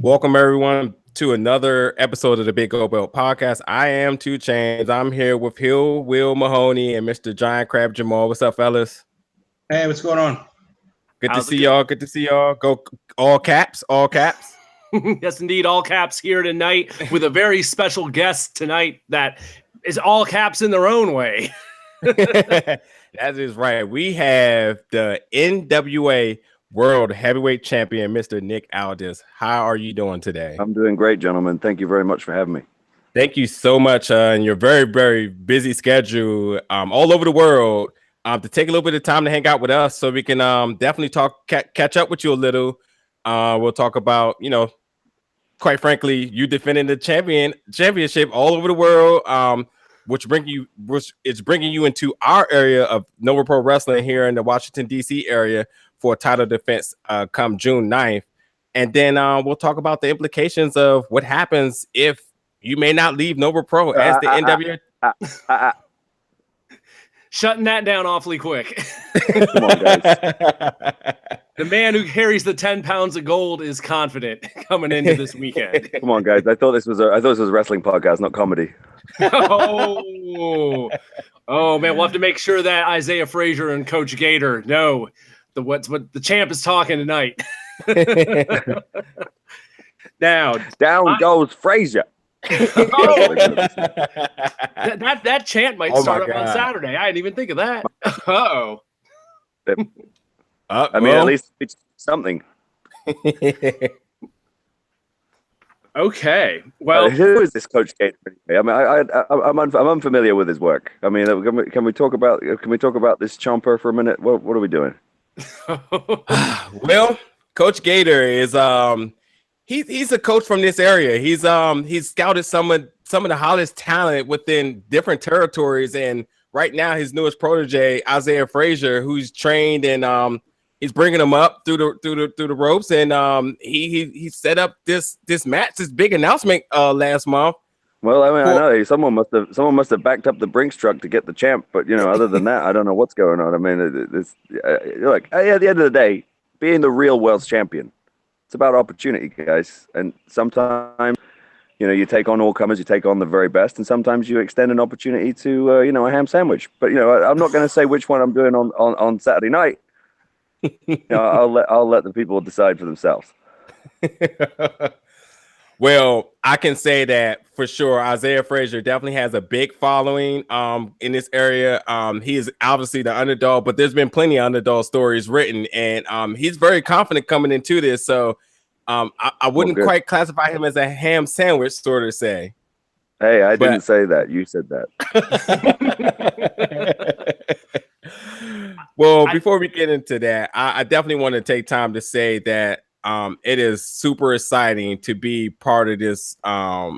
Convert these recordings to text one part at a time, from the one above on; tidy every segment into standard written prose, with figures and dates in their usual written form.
Welcome everyone to another episode of the Big Go Belt Podcast. I am Two Chains. I'm here with Hill, Will Mahoney, and Mr. Giant Crab Jamal. What's up, fellas? Hey, what's going on? Good to see y'all. Good to see y'all. Go all caps, all caps. Yes, indeed, all caps here tonight with a very special guest tonight that is all caps in their own way. That is right. We have the NWA World Heavyweight Champion, Mr. Nick Aldis. How are you doing today? I'm doing great, gentlemen. Thank you very much for having me. Thank you so much in your very, very busy schedule all over the world to take a little bit of time to hang out with us so we can definitely catch up with you a little. We'll talk about, quite frankly, you defending the championship all over the world, which is bringing you into our area of NWA Pro Wrestling here in the Washington, D.C. area for a title defense come June 9th. And then we'll talk about the implications of what happens if you may not leave NWA Pro as the NWA. Shutting that down awfully quick. Come on, guys. The man who carries the 10 pounds of gold is confident coming into this weekend. Come on, guys. I thought this was a wrestling podcast, not comedy. Oh man, we'll have to make sure that Isaiah Frazier and Coach Gator know what the champ is talking tonight. Now, down goes Fraser. that chant might start up on Saturday. I didn't even think of that. I mean, at least it's something. Okay. Well, who is this Coach Gator? I mean, I'm unfamiliar with his work. I mean, can we talk about this chomper for a minute? What are we doing? Well, Coach Gator is he's a coach from this area. He's scouted some of the hottest talent within different territories, and right now his newest protege, Isaiah Frazier, who's trained and he's bringing him up through the ropes, and he set up this match, this big announcement last month. Well, I mean, I know someone must have backed up the Brinks truck to get the champ, but other than that, I don't know what's going on. I mean, look, at the end of the day, being the real world's champion, it's about opportunity, guys. And sometimes, you take on all comers, you take on the very best, and sometimes you extend an opportunity to, a ham sandwich. But I'm not going to say which one I'm doing on Saturday night. I'll let the people decide for themselves. Well, I can say that for sure. Isaiah Frazier definitely has a big following in this area. He is obviously the underdog, but there's been plenty of underdog stories written, and he's very confident coming into this. So I wouldn't quite classify him as a ham sandwich, sort of say. Hey, I didn't say that. You said that. Well, before we get into that, I definitely want to take time to say that it is super exciting to be part of this, to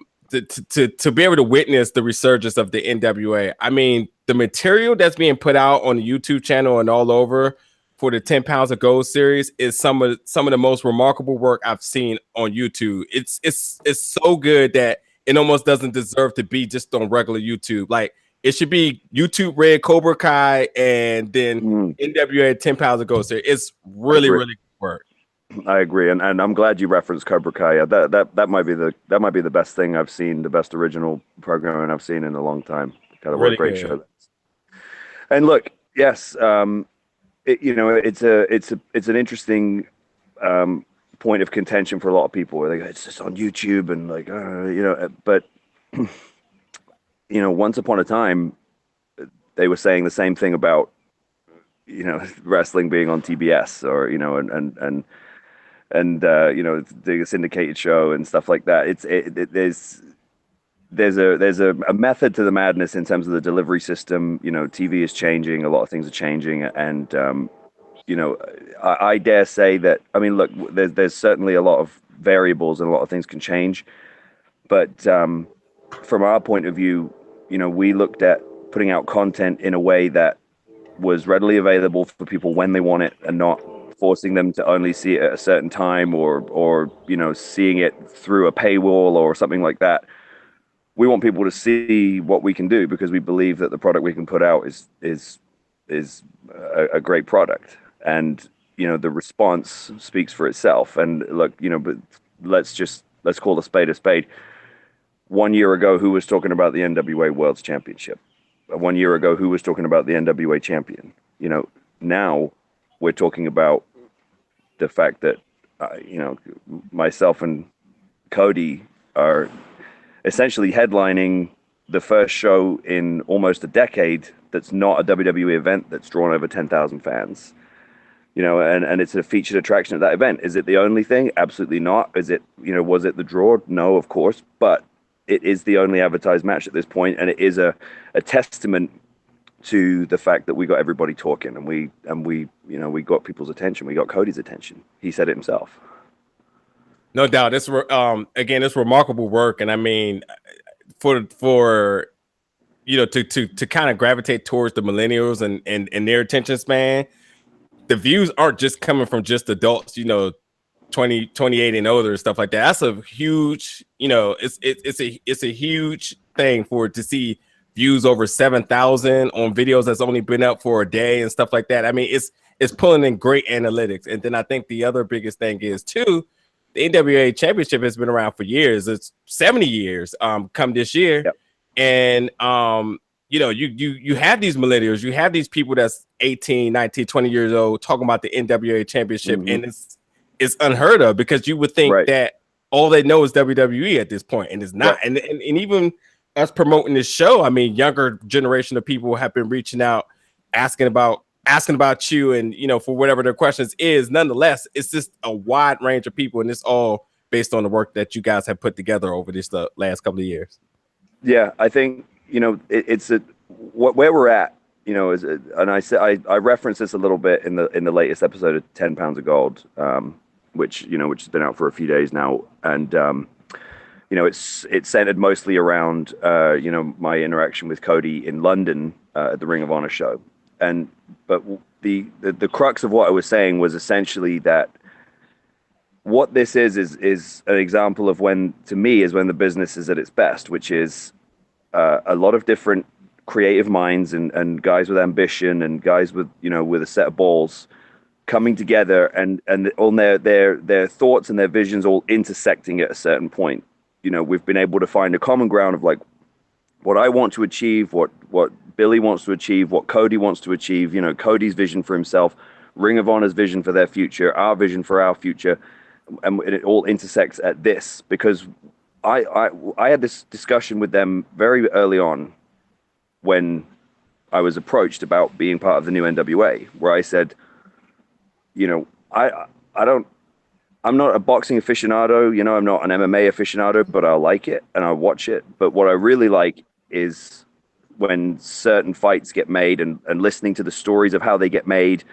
be able to witness the resurgence of the NWA. I mean, the material that's being put out on the YouTube channel and all over for the 10 Pounds of Gold series is some of the most remarkable work I've seen on YouTube. It's so good that it almost doesn't deserve to be just on regular YouTube. Like, it should be YouTube Red, Cobra Kai, and then NWA 10 Pounds of Gold series. It's really good work. I agree, and I'm glad you referenced Cobra Kai. Yeah, that might be the best thing I've seen, the best original programming I've seen in a long time. Kind of really a great show. And look, yes, it's an interesting point of contention for a lot of people. Where they go, it's just on YouTube, and like, but once upon a time, they were saying the same thing about wrestling being on TBS or and the syndicated show and stuff like that. There's a method to the madness in terms of the delivery system. TV is changing, a lot of things are changing, and I dare say that, I mean, look, there's certainly a lot of variables and a lot of things can change, but from our point of view, we looked at putting out content in a way that was readily available for people when they want it, and not forcing them to only see it at a certain time or seeing it through a paywall or something like that. We want people to see what we can do because we believe that the product we can put out is a great product, and the response speaks for itself. And look, but let's call a spade a spade. 1 year ago, who was talking about the NWA World's Championship? 1 year ago, who was talking about the NWA champion? You know, now we're talking about the fact that, you know, myself and Cody are essentially headlining the first show in almost a decade that's not a WWE event that's drawn over 10,000 fans. You know, and it's a featured attraction at that event. Is it the only thing? Absolutely not. Is it, you know, was it the draw? No, of course. But it is the only advertised match at this point, and it is a testament to the fact that we got everybody talking, and we you know, we got people's attention. We got Cody's attention. He said it himself. No doubt. It's again, it's remarkable work, and I mean, for you know, to kind of gravitate towards the millennials and their attention span, the views aren't just coming from just adults, you know, 20, 28 and older and stuff like that. That's a huge, you know, it's a huge thing for it to see views over 7,000 on videos that's only been up for a day and stuff like that. I mean, it's pulling in great analytics. And then I think the other biggest thing is too, the NWA Championship has been around for years. It's 70 years come this year. Yep. And you know, you have these millennials, you have these people that's 18, 19, 20 years old talking about the NWA Championship, and it's unheard of, because you would think that all they know is WWE at this point, and it's not. And even us promoting this show, I mean, younger generation of people have been reaching out, asking about you, and you know, for whatever their questions is. Nonetheless, it's just a wide range of people, and it's all based on the work that you guys have put together over this last couple of years. Yeah, I think, you know, it's where we're at, you know, and I referenced this a little bit in the latest episode of 10 Pounds of Gold, which has been out for a few days now, and you know, it's centered mostly around you know, my interaction with Cody in London at the Ring of Honor show, but the crux of what I was saying was essentially that what this is an example of when the business is at its best, which is a lot of different creative minds and guys with ambition and guys with, you know, with a set of balls coming together and all their thoughts and their visions all intersecting at a certain point. You know, we've been able to find a common ground of like what I want to achieve, what Billy wants to achieve, what Cody wants to achieve, you know, Cody's vision for himself, Ring of Honor's vision for their future, our vision for our future, and it all intersects at this, because I had this discussion with them very early on when I was approached about being part of the new NWA, where I said, you know, I'm not a boxing aficionado, you know, I'm not an MMA aficionado, but I like it and I watch it. But what I really like is when certain fights get made and listening to the stories of how they get made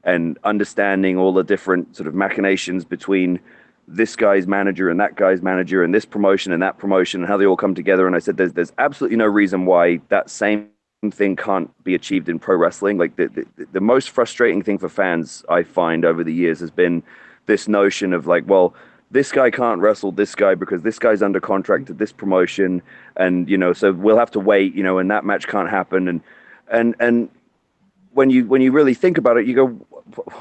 and understanding all the different sort of machinations between this guy's manager and that guy's manager and this promotion and that promotion and how they all come together. And I said, there's absolutely no reason why that same thing can't be achieved in pro wrestling. Like the most frustrating thing for fans I find over the years has been this notion of like, well, this guy can't wrestle this guy because this guy's under contract to this promotion, and you know, so we'll have to wait, you know, and that match can't happen. And when you really think about it, you go,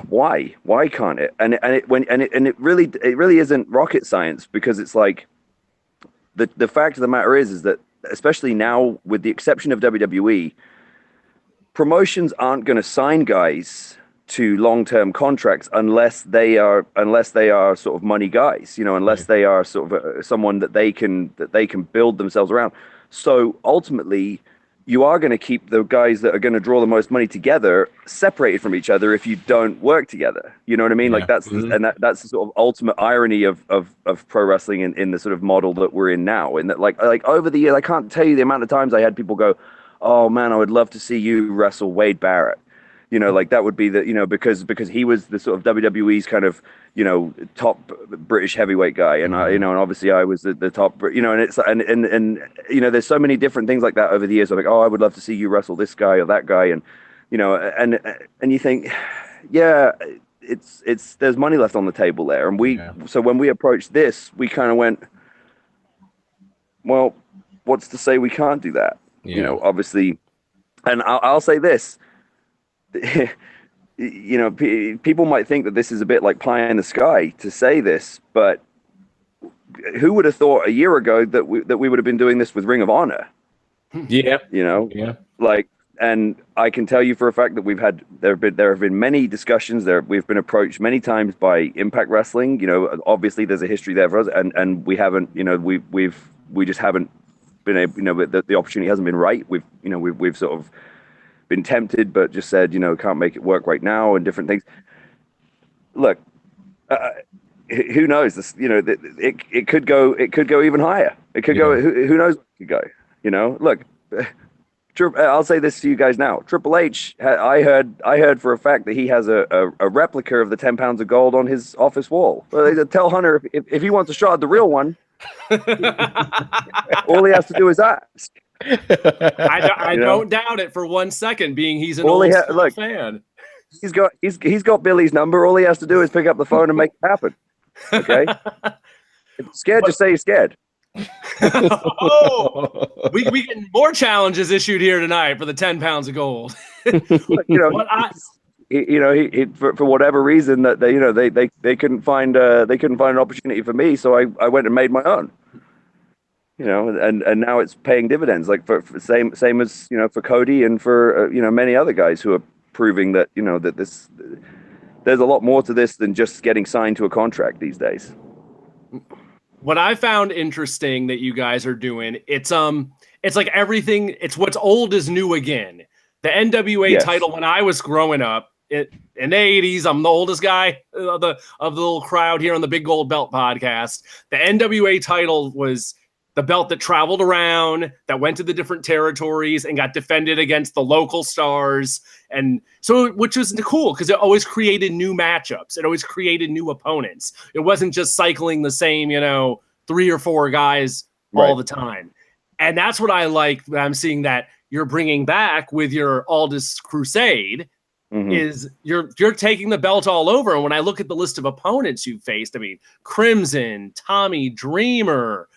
why can't it? And it really isn't rocket science, because it's like the fact of the matter is that, especially now, with the exception of WWE, promotions aren't going to sign guys to long-term contracts unless they are sort of money guys, you know, unless they are sort of someone that they can build themselves around. So ultimately, you are going to keep the guys that are going to draw the most money together separated from each other if you don't work together. You know what I mean? Yeah. Like that's that's the sort of ultimate irony of pro wrestling in the sort of model that we're in now. And that like over the years, I can't tell you the amount of times I had people go, "Oh man, I would love to see you wrestle Wade Barrett." You know, like that would be the, you know, because he was the sort of WWE's kind of, you know, top British heavyweight guy, and I, you know, and obviously I was the top, you know, and it's and you know, there's so many different things like that over the years. I'm like, oh, I would love to see you wrestle this guy or that guy, and you know, and you think, yeah, it's there's money left on the table there, and so when we approached this, we kind of went, well, what's to say we can't do that? Yeah. You know, obviously, and I'll say this. You know, people might think that this is a bit like pie in the sky to say this, but who would have thought a year ago that we would have been doing this with Ring of Honor? Yeah, You know, yeah. like, and I can tell you for a fact that there have been many discussions there. We've been approached many times by Impact Wrestling. You know, obviously there's a history there for us, and we haven't, you know, we just haven't been able, you know, the opportunity hasn't been right. We've sort of been tempted, but just said, you know, can't make it work right now, and different things. Look, who knows? This, you know, it could go even higher. It could go. Who knows? Where it could go. You know, look. I'll say this to you guys now. Triple H, I heard for a fact that he has a replica of the 10 pounds of gold on his office wall. Well, tell Hunter if he wants a shot at the real one, all he has to do is ask. I don't doubt it for 1 second, being he's an old fan. He's got Billy's number. All he has to do is pick up the phone and make it happen. Okay? If you're scared, just say you're scared. Oh, we get more challenges issued here tonight for the 10 pounds of gold. You know, for whatever reason that they couldn't find an opportunity for me, so I went and made my own. You know, and now it's paying dividends. Like for same as, you know, for Cody and for you know, many other guys who are proving that, you know, that there's a lot more to this than just getting signed to a contract these days. What I found interesting that you guys are doing, it's like everything, it's what's old is new again. The NWA title, when I was growing up in the 80s, I'm the oldest guy of the little crowd here on the Big Gold Belt podcast. The NWA title was the belt that traveled around, that went to the different territories and got defended against the local stars. And so, which was cool because it always created new matchups. It always created new opponents. It wasn't just cycling the same, you know, 3 or 4 guys all the time. And that's what I like that I'm seeing that you're bringing back with your TheAldisCrusade. Is you're taking the belt all over. And when I look at the list of opponents you faced, I mean, Crimson, Tommy Dreamer,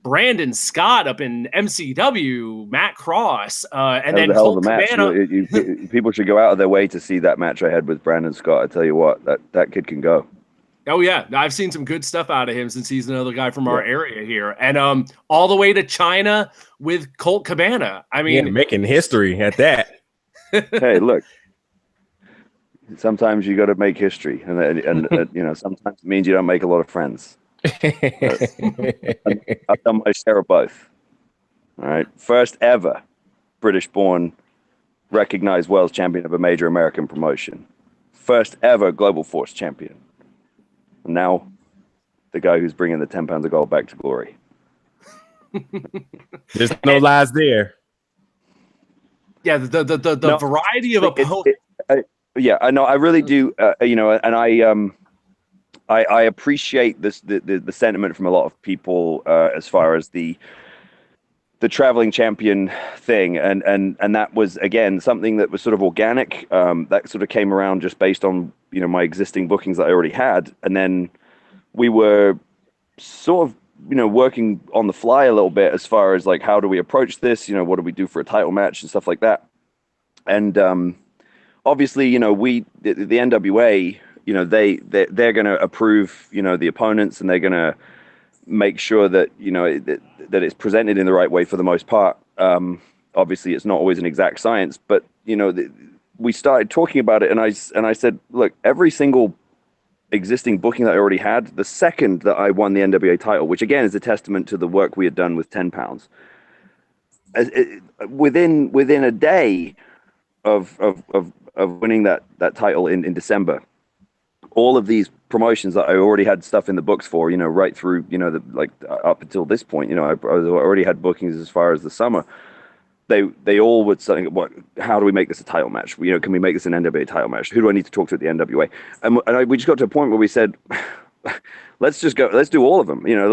Brandon Scott up in MCW, Matt Cross, and then Colt Cabana. People should go out of their way to see that match I had with Brandon Scott. I tell you what, that kid can go. Oh yeah, I've seen some good stuff out of him since he's another guy from our area here, and all the way to China with Colt Cabana. I mean, making history at that. Hey, look. Sometimes you got to make history, and you know, sometimes it means you don't make a lot of friends. I've done my share of both. All right, first ever British-born recognized world champion of a major American promotion, first ever Global Force champion, and now the guy who's bringing the 10 pounds of gold back to glory. There's no lies there. Yeah, the variety of opponents. Yeah, I know. I really do. You know, and I appreciate this the sentiment from a lot of people as far as the traveling champion thing, and that was again something that was sort of organic. That sort of came around just based on, you know, my existing bookings that I already had, and then we were sort of, you know, working on the fly a little bit as far as like, how do we approach this? You know, what do we do for a title match and stuff like that, and obviously, you know, the NWA, you know, they're going to approve, you know, the opponents, and they're going to make sure that, you know, that it's presented in the right way for the most part. Obviously, it's not always an exact science, but, you know, we started talking about it, and I said, look, every single existing booking that I already had, the second that I won the NWA title, which again is a testament to the work we had done with 10 pounds, within a day of winning that title in December, all of these promotions that I already had stuff in the books for, you know, right through, you know, up until this point, you know, I already had bookings as far as the summer. They all would say, what? How do we make this a title match? You know, can we make this an NWA title match? Who do I need to talk to at the NWA? And we just got to a point where we said, let's do all of them. You know,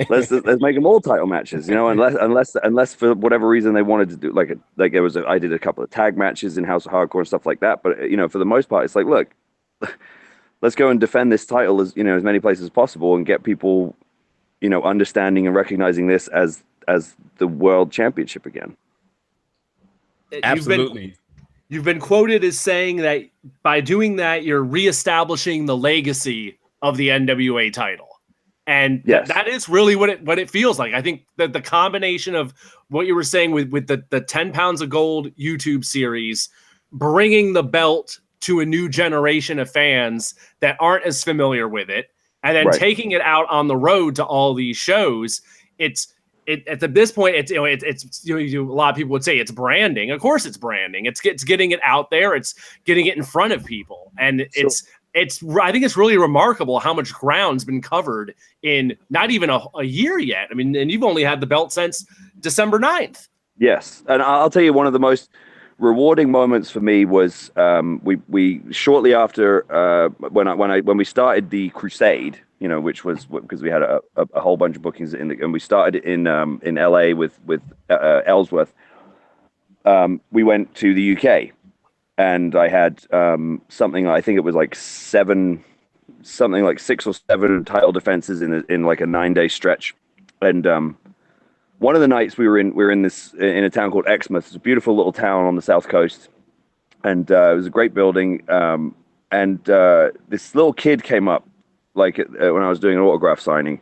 let's make them all title matches. You know, unless for whatever reason they wanted to do I did a couple of tag matches in House of Hardcore and stuff like that. But, you know, for the most part, it's like, look, let's go and defend this title as, you know, as many places as possible, and get people, you know, understanding and recognizing this as the world championship again. Absolutely. You've been quoted as saying that by doing that, you're reestablishing the legacy of the NWA title. And Yes. that is really what it feels like. I think that the combination of what you were saying with the 10 pounds of gold YouTube series, bringing the belt to a new generation of fans that aren't as familiar with it, and then taking it out on the road to all these shows, at this point, it's a lot of people would say it's branding. Of course, it's branding. It's getting it out there. It's getting it in front of people, and I think it's really remarkable how much ground's been covered in not even a year yet. I mean, and you've only had the belt since December 9th. Yes, and I'll tell you, one of the most rewarding moments for me was we shortly after when we started the Crusade, which was because we had a whole bunch of bookings and we started in LA with Ellsworth. We went to the UK, and I had something, I think it was like 6 or 7 title defenses in like a 9-day stretch, and one of the nights we were in a town called Exmouth. It's a beautiful little town on the south coast, and it was a great building. And this little kid came up, like when I was doing an autograph signing.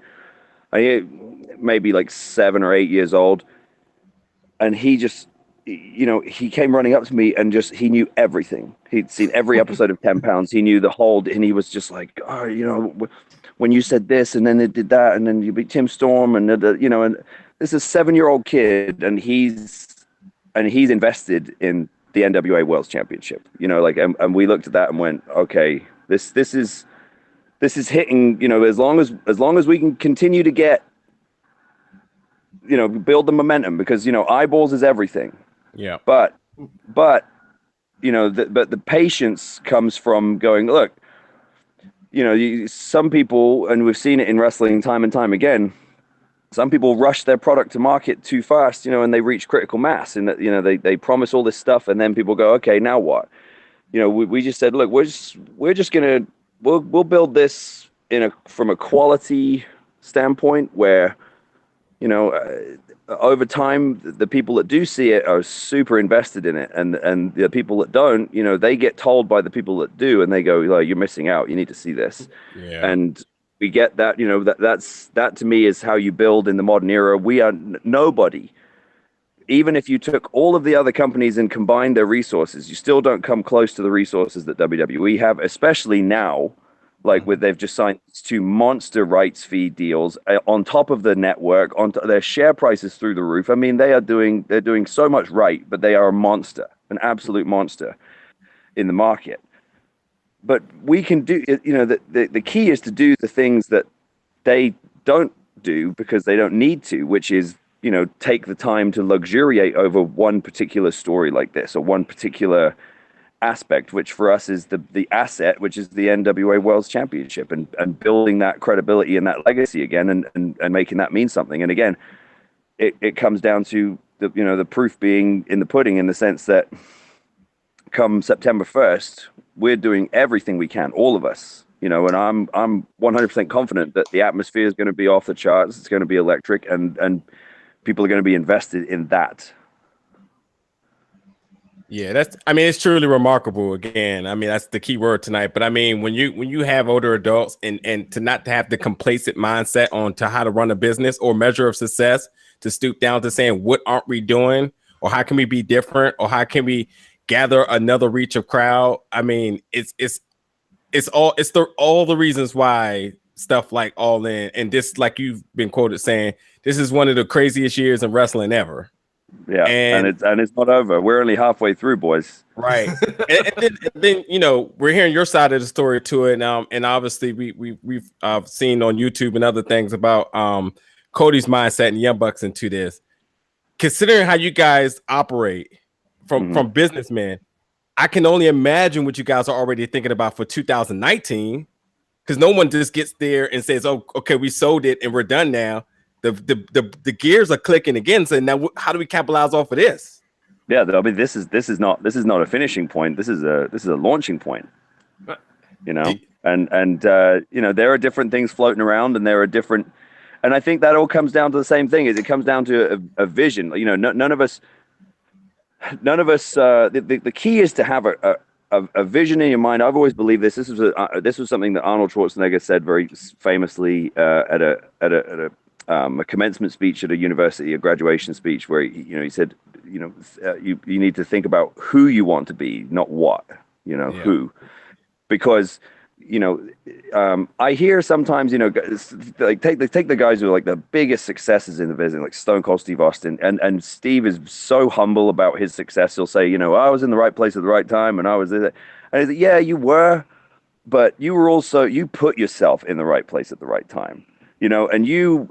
Maybe like 7 or 8 years old, and he just, he came running up to me and he knew everything. He'd seen every episode of 10 Pounds. He knew the whole, and he was just like, oh, when you said this, and then it did that, and then you beat Tim Storm, and and this is a 7-year-old kid, and he's invested in the NWA World Championship. And we looked at that and went, okay, this is hitting. As long as we can continue to get, build the momentum, because eyeballs is everything. Yeah. But the patience comes from going, look, some people, and we've seen it in wrestling time and time again, some people rush their product to market too fast, and they reach critical mass, and they promise all this stuff, and then people go, okay, now what? We just said, look, we're just gonna we'll build this from a quality standpoint where, over time, the people that do see it are super invested in it, and the people that don't, they get told by the people that do, and they go, like, you're missing out. You need to see this. Yeah. And we get that, that to me is how you build in the modern era. We are nobody. Even if you took all of the other companies and combined their resources, you still don't come close to the resources that WWE have, especially now. Like they've just signed 2 monster rights fee deals on top of the network, their share prices through the roof. I mean, they're doing so much right, but they are a monster, an absolute monster in the market. But we can do, the key is to do the things that they don't do because they don't need to, which is, take the time to luxuriate over one particular story like this, or one particular aspect, which for us is the asset, which is the NWA World Championship, and building that credibility and that legacy again, and making that mean something. And again, it comes down to the proof being in the pudding, in the sense that come September 1st, we're doing everything we can, all of us, and I'm 100% confident that the atmosphere is going to be off the charts. It's going to be electric, and people are going to be invested in that. Yeah, it's truly remarkable. Again, that's the key word tonight. But when you have older adults and to not have the complacent mindset on to how to run a business or measure of success, to stoop down to saying, what aren't we doing, or how can we be different, or how can we gather another reach of crowd? It's all the reasons why stuff like Allin, and this, like you've been quoted saying, this is one of the craziest years in wrestling ever. Yeah, and it's not over. We're only halfway through, boys. Right. and then we're hearing your side of the story to it now, and obviously we've seen on YouTube and other things about Cody's mindset and Young Bucks into this. Considering how you guys operate from businessmen, I can only imagine what you guys are already thinking about for 2019, because no one just gets there and says, "Oh, okay, we sold it and we're done now." The gears are clicking again. So now, how do we capitalize off of this? Yeah, this is not a finishing point. This is a launching point. And there are different things floating around, and there are different. And I think that all comes down to the same thing. Is it comes down to a vision. None of us. The key is to have a vision in your mind. I've always believed this. This was something that Arnold Schwarzenegger said very famously at a commencement speech at a university, a graduation speech, where he said, you need to think about who you want to be, not what, who, because I hear sometimes, like take the guys who are like the biggest successes in the business, like Stone Cold Steve Austin, and Steve is so humble about his success. He'll say, I was in the right place at the right time, and I was there. And he's like, yeah, you were, but you put yourself in the right place at the right time, and you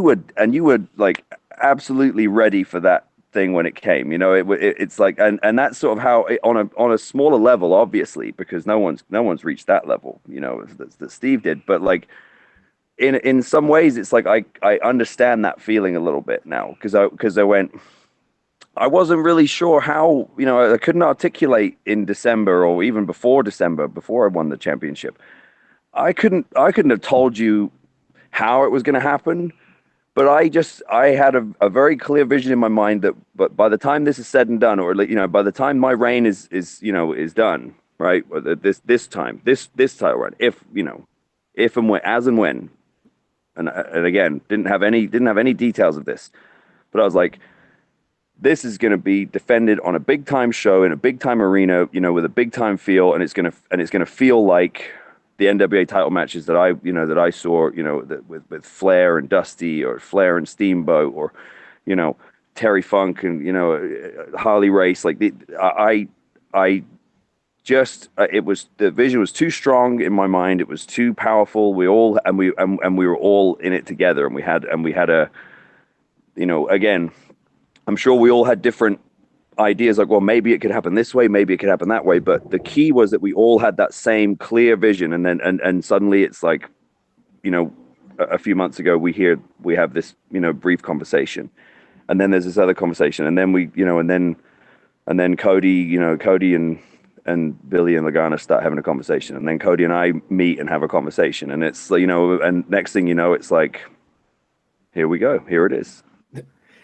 were like absolutely ready for that thing when it came. It's like, and that's sort of how on a smaller level, obviously, because no one's reached that level, that Steve did. But like in some ways, it's like I understand that feeling a little bit now, because I wasn't really sure how, I couldn't articulate in December or even before December, before I won the championship. I couldn't have told you how it was going to happen. But I had a very clear vision in my mind that, but by the time this is said and done, or by the time my reign is done, right? This title run, if and when, as and when, and again, didn't have any details of this, but I was like, this is going to be defended on a big time show in a big time arena, with a big time feel, and it's going to feel like the NWA title matches that I saw, with Flair and Dusty, or Flair and Steamboat, or, Terry Funk and, Harley Race. Like the vision was too strong in my mind. It was too powerful. We were all in it together, and we had a, again, I'm sure we all had different ideas, like, well, maybe it could happen this way, maybe it could happen that way, but the key was that we all had that same clear vision. And then and suddenly it's like, a few months ago we have this brief conversation, and then there's this other conversation, and then we and then Cody and Billy and Lagana start having a conversation, and then Cody and I meet and have a conversation, and it's and next thing you know, it's like, here we go, here it is.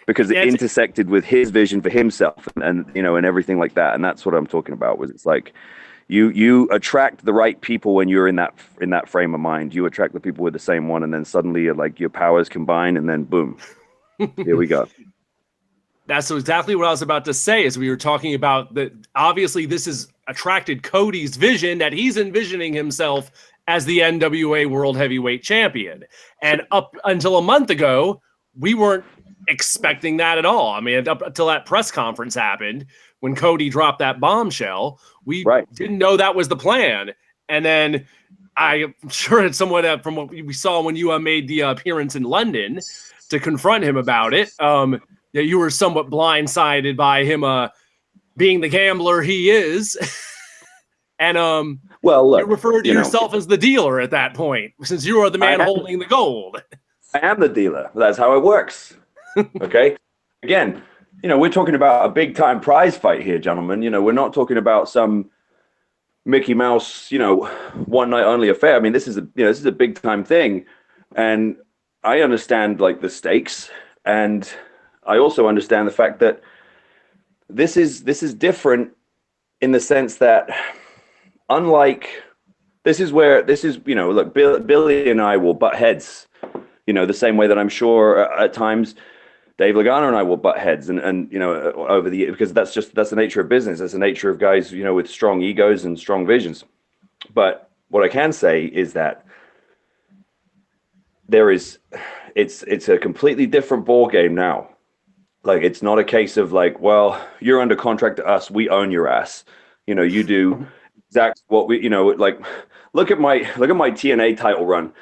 Because it intersected with his vision for himself, and and everything like that. And that's what I'm talking about. Was it's like you attract the right people when you're in that frame of mind. You attract the people with the same one, and then suddenly like your powers combine, and then boom, here we go. That's exactly what I was about to say. As we were talking about that, obviously this has attracted Cody's vision that he's envisioning himself as the NWA World Heavyweight Champion, and up until a month ago, we weren't expecting that at all. I mean, up until that press conference happened when Cody dropped that bombshell, we didn't know that was the plan. And then I'm sure it's somewhat from what we saw when you made the appearance in London to confront him about it. That you were somewhat blindsided by him being the gambler he is. And well, look, you referred to yourself as the dealer at that point, since you are the man holding the gold. I am the dealer. That's how it works. Okay. Again, we're talking about a big time prize fight here, gentlemen. We're not talking about some Mickey Mouse, one night only affair. I mean, this is a big time thing, and I understand like the stakes, and I also understand the fact that this is different in the sense that, unlike look, Billy and I will butt heads, the same way that I'm sure at times Dave Lagana and I will butt heads, and over the years, because that's the nature of business. That's the nature of guys, with strong egos and strong visions. But what I can say is that it's a completely different ball game now. Like, it's not a case of like, well, you're under contract to us, we own your ass. You do exactly what we, like, look at my TNA title run.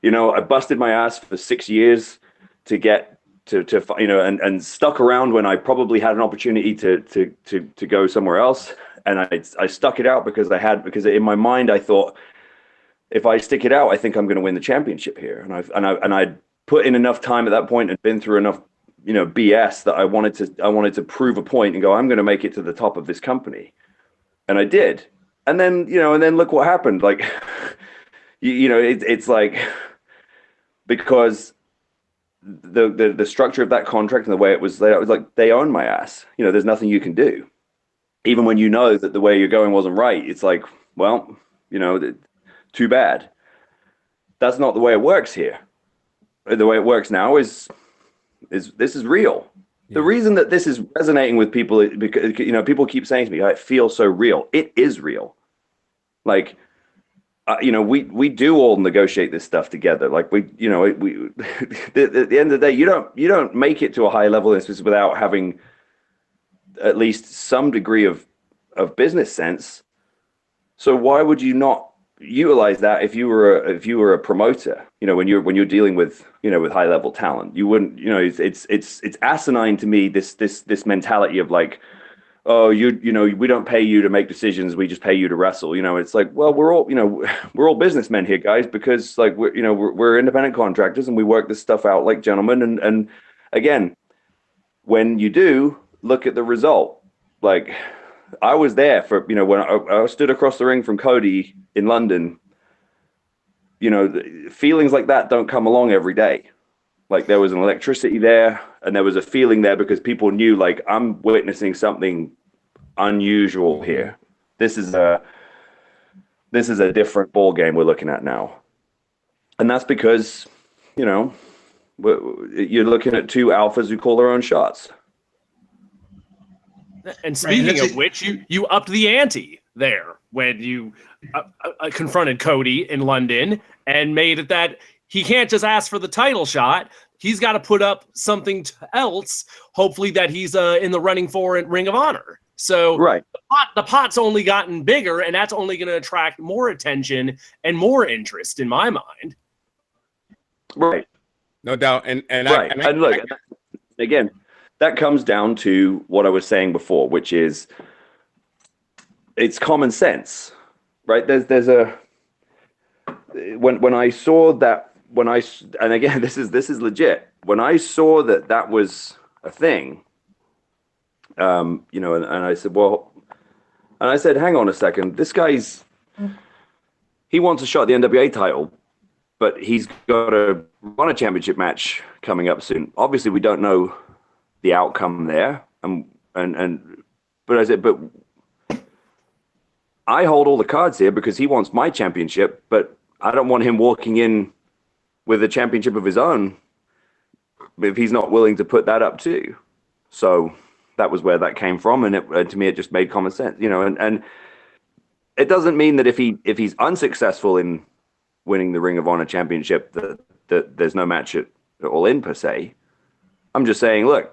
I busted my ass for 6 years to get to and stuck around when I probably had an opportunity to go somewhere else, and I stuck it out because in my mind I thought, if I stick it out, I think I'm going to win the championship here, and I'd put in enough time at that point and been through enough BS that I wanted to prove a point and go, I'm going to make it to the top of this company, and I did, and then look what happened. Like, it's like, because the structure of that contract and the way it was laid out was like, they own my ass. There's nothing you can do. even when you know that the way you're going wasn't right, it's like, well, you know, too bad. That's not the way it works here. The way it works now is this is real. Yeah. The reason that this is resonating with people is because, you know, people keep saying to me, "It feels so real." It is real. Like, you know, we do all negotiate this stuff together. Like at the end of the day, you don't make it to a high level without having at least some degree of business sense. So why would you not utilize that if you were a promoter? You know, when you're dealing with, you know, with high level talent, you wouldn't, you know, it's asinine to me, this mentality of like, oh, you know, we don't pay you to make decisions, we just pay you to wrestle. You know, it's like, well, we're all businessmen here, guys, because like we're independent contractors and we work this stuff out like gentlemen. And again, when you do look at the result, like I was there for, you know, when I stood across the ring from Cody in London, you know, feelings like that don't come along every day. Like there was an electricity there and there was a feeling there because people knew, like, I'm witnessing something unusual here. This is a different ball game we're looking at now. And that's because, you know, you're looking at two alphas who call their own shots. And speaking of which, you upped the ante there when you confronted Cody in London and made it that he can't just ask for the title shot. He's got to put up something else, hopefully that he's in the running for Ring of Honor. So right. The pot's only gotten bigger, and that's only going to attract more attention and more interest in my mind. Right. No doubt. And look, again, that comes down to what I was saying before, which is it's common sense, right? There's a when I saw that, and again, this is legit. When I saw that was a thing, you know, and I said, well, and I said, hang on a second, this guy's, he wants a shot at the NWA title, but he's got to run a championship match coming up soon. Obviously, we don't know the outcome there, but I said, but I hold all the cards here because he wants my championship, but I don't want him walking in with a championship of his own if he's not willing to put that up too. So that was where that came from, and to me, it just made common sense, you know. And it doesn't mean that if he's unsuccessful in winning the Ring of Honor championship, that there's no match at All In per se. I'm just saying, look,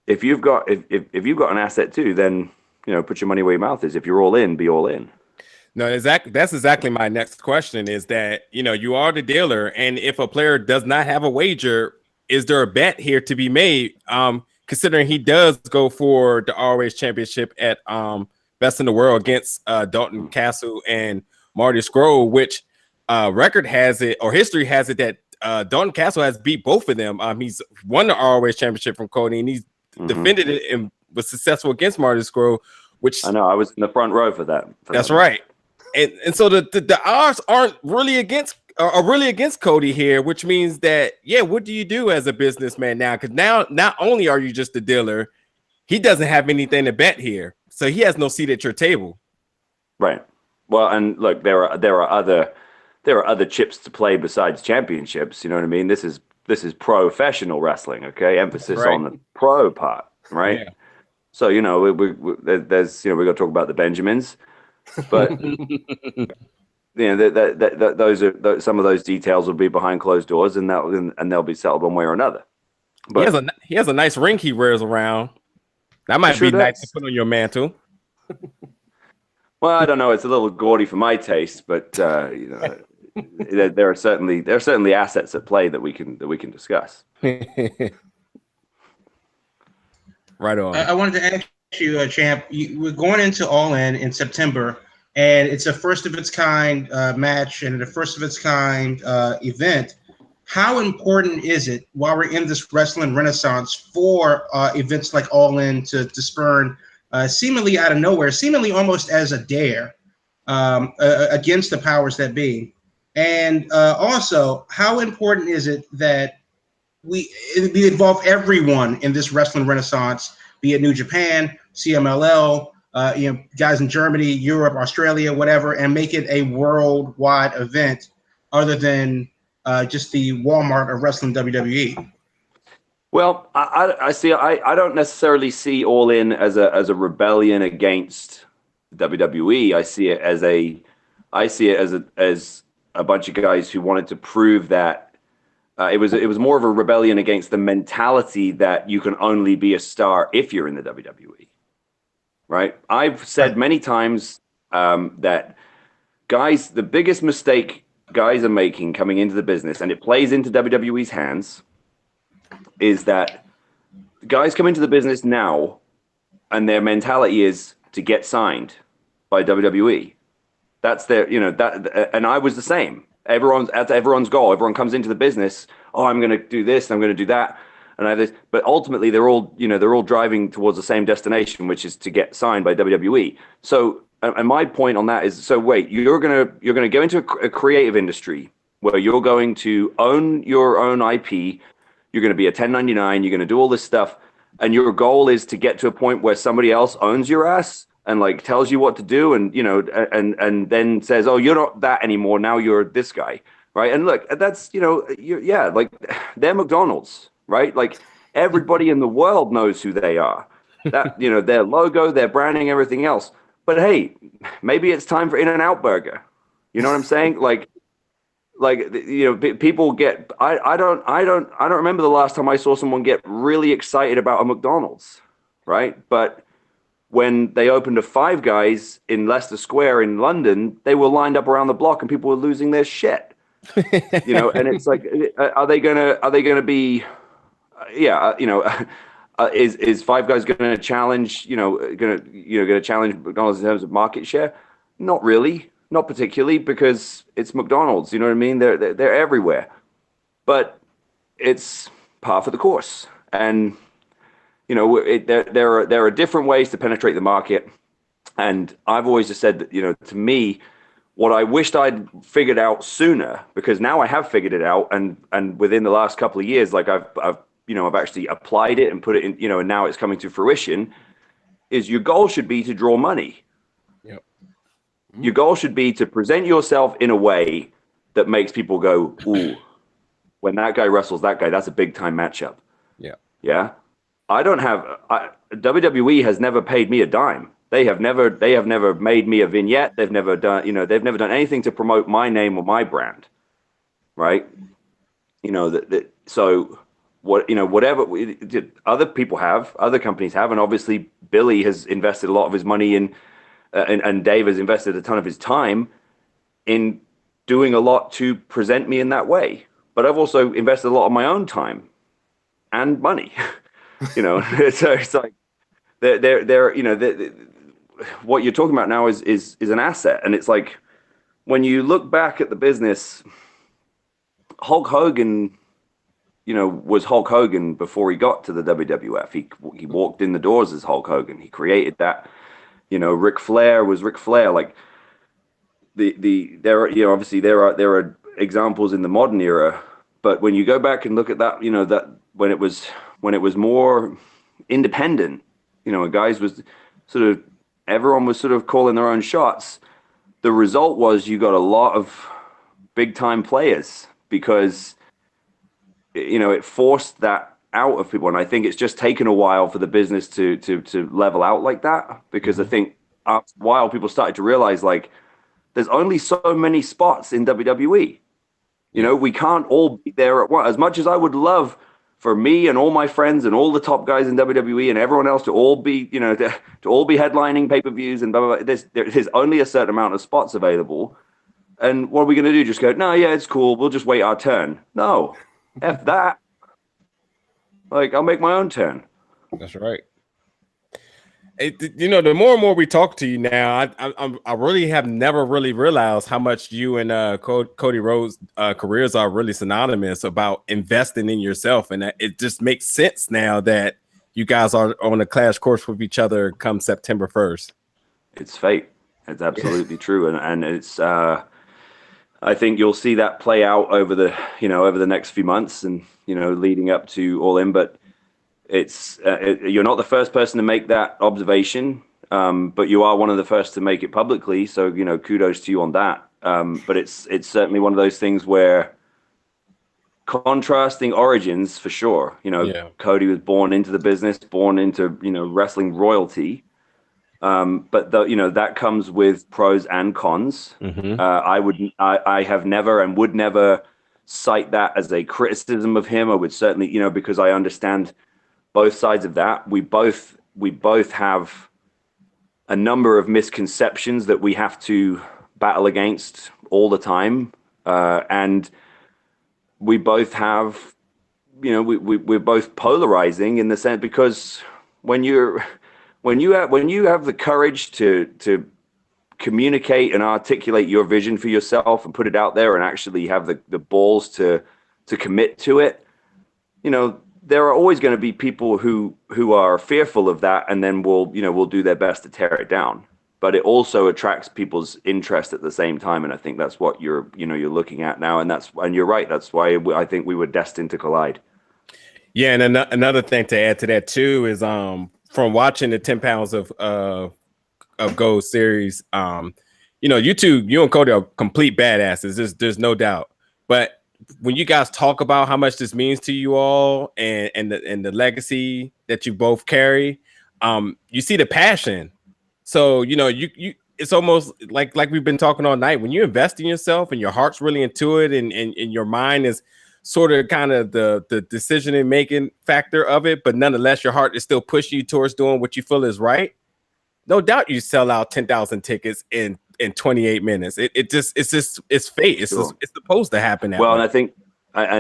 if you've got an asset too, then, you know, put your money where your mouth is. If you're all in, be all in. No, exactly. That's exactly my next question is that, you know, you are the dealer, and if a player does not have a wager, is there a bet here to be made? Considering he does go for the ROH championship at Best in the World against Dalton Castle and Marty Scurll, which record has it, or history has it, that Dalton Castle has beat both of them. He's won the ROH championship from Cody, and he's defended it and was successful against Marty Scurll, which I know I was in the front row for that. That's right. And so the odds aren't really against Cody here, which means that, yeah, what do you do as a businessman now? Because now not only are you just a dealer, he doesn't have anything to bet here, so he has no seat at your table. Right. Well, and look, there are other chips to play besides championships. You know what I mean? This is professional wrestling. Okay, emphasis on the pro part, right? Yeah. So, you know, there's, you know, we got to talk about the Benjamins, but you know, those some of those details will be behind closed doors, and they'll be settled one way or another. But he has a nice ring he wears around. That might be nice to put on your mantle. Well, I don't know. It's a little gaudy for my taste, but you know, there are certainly assets at play that we can discuss. Right on. I wanted to ask you, Champ. We're going into All In September, and it's a first of its kind match and a first of its kind event. How important is it while we're in this wrestling renaissance for events like All In to spurn seemingly out of nowhere, seemingly almost as a dare against the powers that be? And also, how important is it that we involve everyone in this wrestling renaissance, be it New Japan, CMLL, guys in Germany, Europe, Australia, whatever, and make it a worldwide event other than just the Walmart of wrestling WWE? Well, I see. I don't necessarily see All In as a rebellion against WWE. I see it as a bunch of guys who wanted to prove that it was more of a rebellion against the mentality that you can only be a star if you're in the WWE. Right? I've said many times that guys, the biggest mistake guys are making coming into the business, and it plays into WWE's hands, is that guys come into the business now and their mentality is to get signed by WWE. That's their, and I was the same. That's everyone's goal. Everyone comes into the business, oh, I'm going to do this, I'm going to do that, and I have this. But ultimately, they're all driving towards the same destination, which is to get signed by WWE. So, and my point on that is, so wait, you're going to go into a creative industry where you're going to own your own IP. You're going to be a 1099. You're going to do all this stuff, and your goal is to get to a point where somebody else owns your ass and like tells you what to do, and and then says, "Oh, you're not that anymore. Now you're this guy." Right? And look, that's like they're McDonald's, right? Like everybody in the world knows who they are. That their logo, their branding, everything else. But hey, maybe it's time for In-N-Out Burger. You know what I'm saying? People get. I don't remember the last time I saw someone get really excited about a McDonald's, right? But when they opened a Five Guys in Leicester Square in London, they were lined up around the block and people were losing their shit. And it's like, are they gonna be? Is Five Guys gonna challenge? Gonna challenge McDonald's in terms of market share? Not really. Not particularly, because it's McDonald's. You know what I mean? They're everywhere, but it's par for the course. And there are different ways to penetrate the market. And I've always just said that to me, what I wished I'd figured out sooner, because now I have figured it out, and within the last couple of years, like I've actually applied it and put it in, and now it's coming to fruition. Is your goal should be to draw money. Your goal should be to present yourself in a way that makes people go, ooh, when that guy wrestles that guy, that's a big time matchup. Yeah. Yeah. WWE has never paid me a dime. They have never made me a vignette. They've never done anything to promote my name or my brand. Right. So whatever other people have, other companies have, and obviously Billy has invested a lot of his money in, and Dave has invested a ton of his time in doing a lot to present me in that way. But I've also invested a lot of my own time and money, So it's like what you're talking about now is an asset, and it's like when you look back at the business, Hulk Hogan, was Hulk Hogan before he got to the WWF. He walked in the doors as Hulk Hogan. He created that. Ric Flair was Ric Flair. Like obviously there are examples in the modern era, but when you go back and look at that, that when it was more independent, guys was everyone was sort of calling their own shots. The result was you got a lot of big time players because it forced that out of people, and I think it's just taken a while for the business to level out like that, because I think after a while people started to realize like there's only so many spots in WWE. We can't all be there at once. As much as I would love for me and all my friends and all the top guys in WWE and everyone else to all be to all be headlining pay-per-views and blah, blah, blah, there's only a certain amount of spots available. And what are we going to do? Just go, no, yeah, it's cool, we'll just wait our turn. No, F that. Like, I'll make my own turn. That's right. The more and more we talk to you now, I really have never really realized how much you and Cody Rhodes' careers are really synonymous about investing in yourself, and it just makes sense now that you guys are on a clash course with each other come September 1st. It's fate. It's absolutely true, and it's. I think you'll see that play out over the next few months, and leading up to All In. But it's you're not the first person to make that observation. but you are one of the first to make it publicly. So, you know, kudos to you on that. But it's certainly one of those things where contrasting origins for sure. You know, Cody was born into the business, born into, you know, wrestling royalty. But you know, that comes with pros and cons. I have never and would never cite that as a criticism of him. I would certainly, you know, because I understand both sides of that. We both have a number of misconceptions that we have to battle against all the time. And we both have, you know, we're both polarizing in the sense, because when you have the courage to communicate and articulate your vision for yourself and put it out there and actually have the balls to commit to it, you know, there are always going to be people who are fearful of that, and then will do their best to tear it down. But it also attracts people's interest at the same time, and I think that's what you're looking at now, and you're right. That's why I think we were destined to collide. Yeah, and another thing to add to that too is from watching the 10 pounds of gold series, you know, you and Cody are complete badasses. There's no doubt. But when you guys talk about how much this means to you all and the legacy that you both carry, you see the passion. So, you know, you it's almost like we've been talking all night. When you invest in yourself and your heart's really into it, and your mind is sort of kind of the decision in making factor of it, but nonetheless your heart is still pushing you towards doing what you feel is right. No doubt you sell out 10,000 tickets in 28 minutes. It's fate. It's supposed to happen that way. And I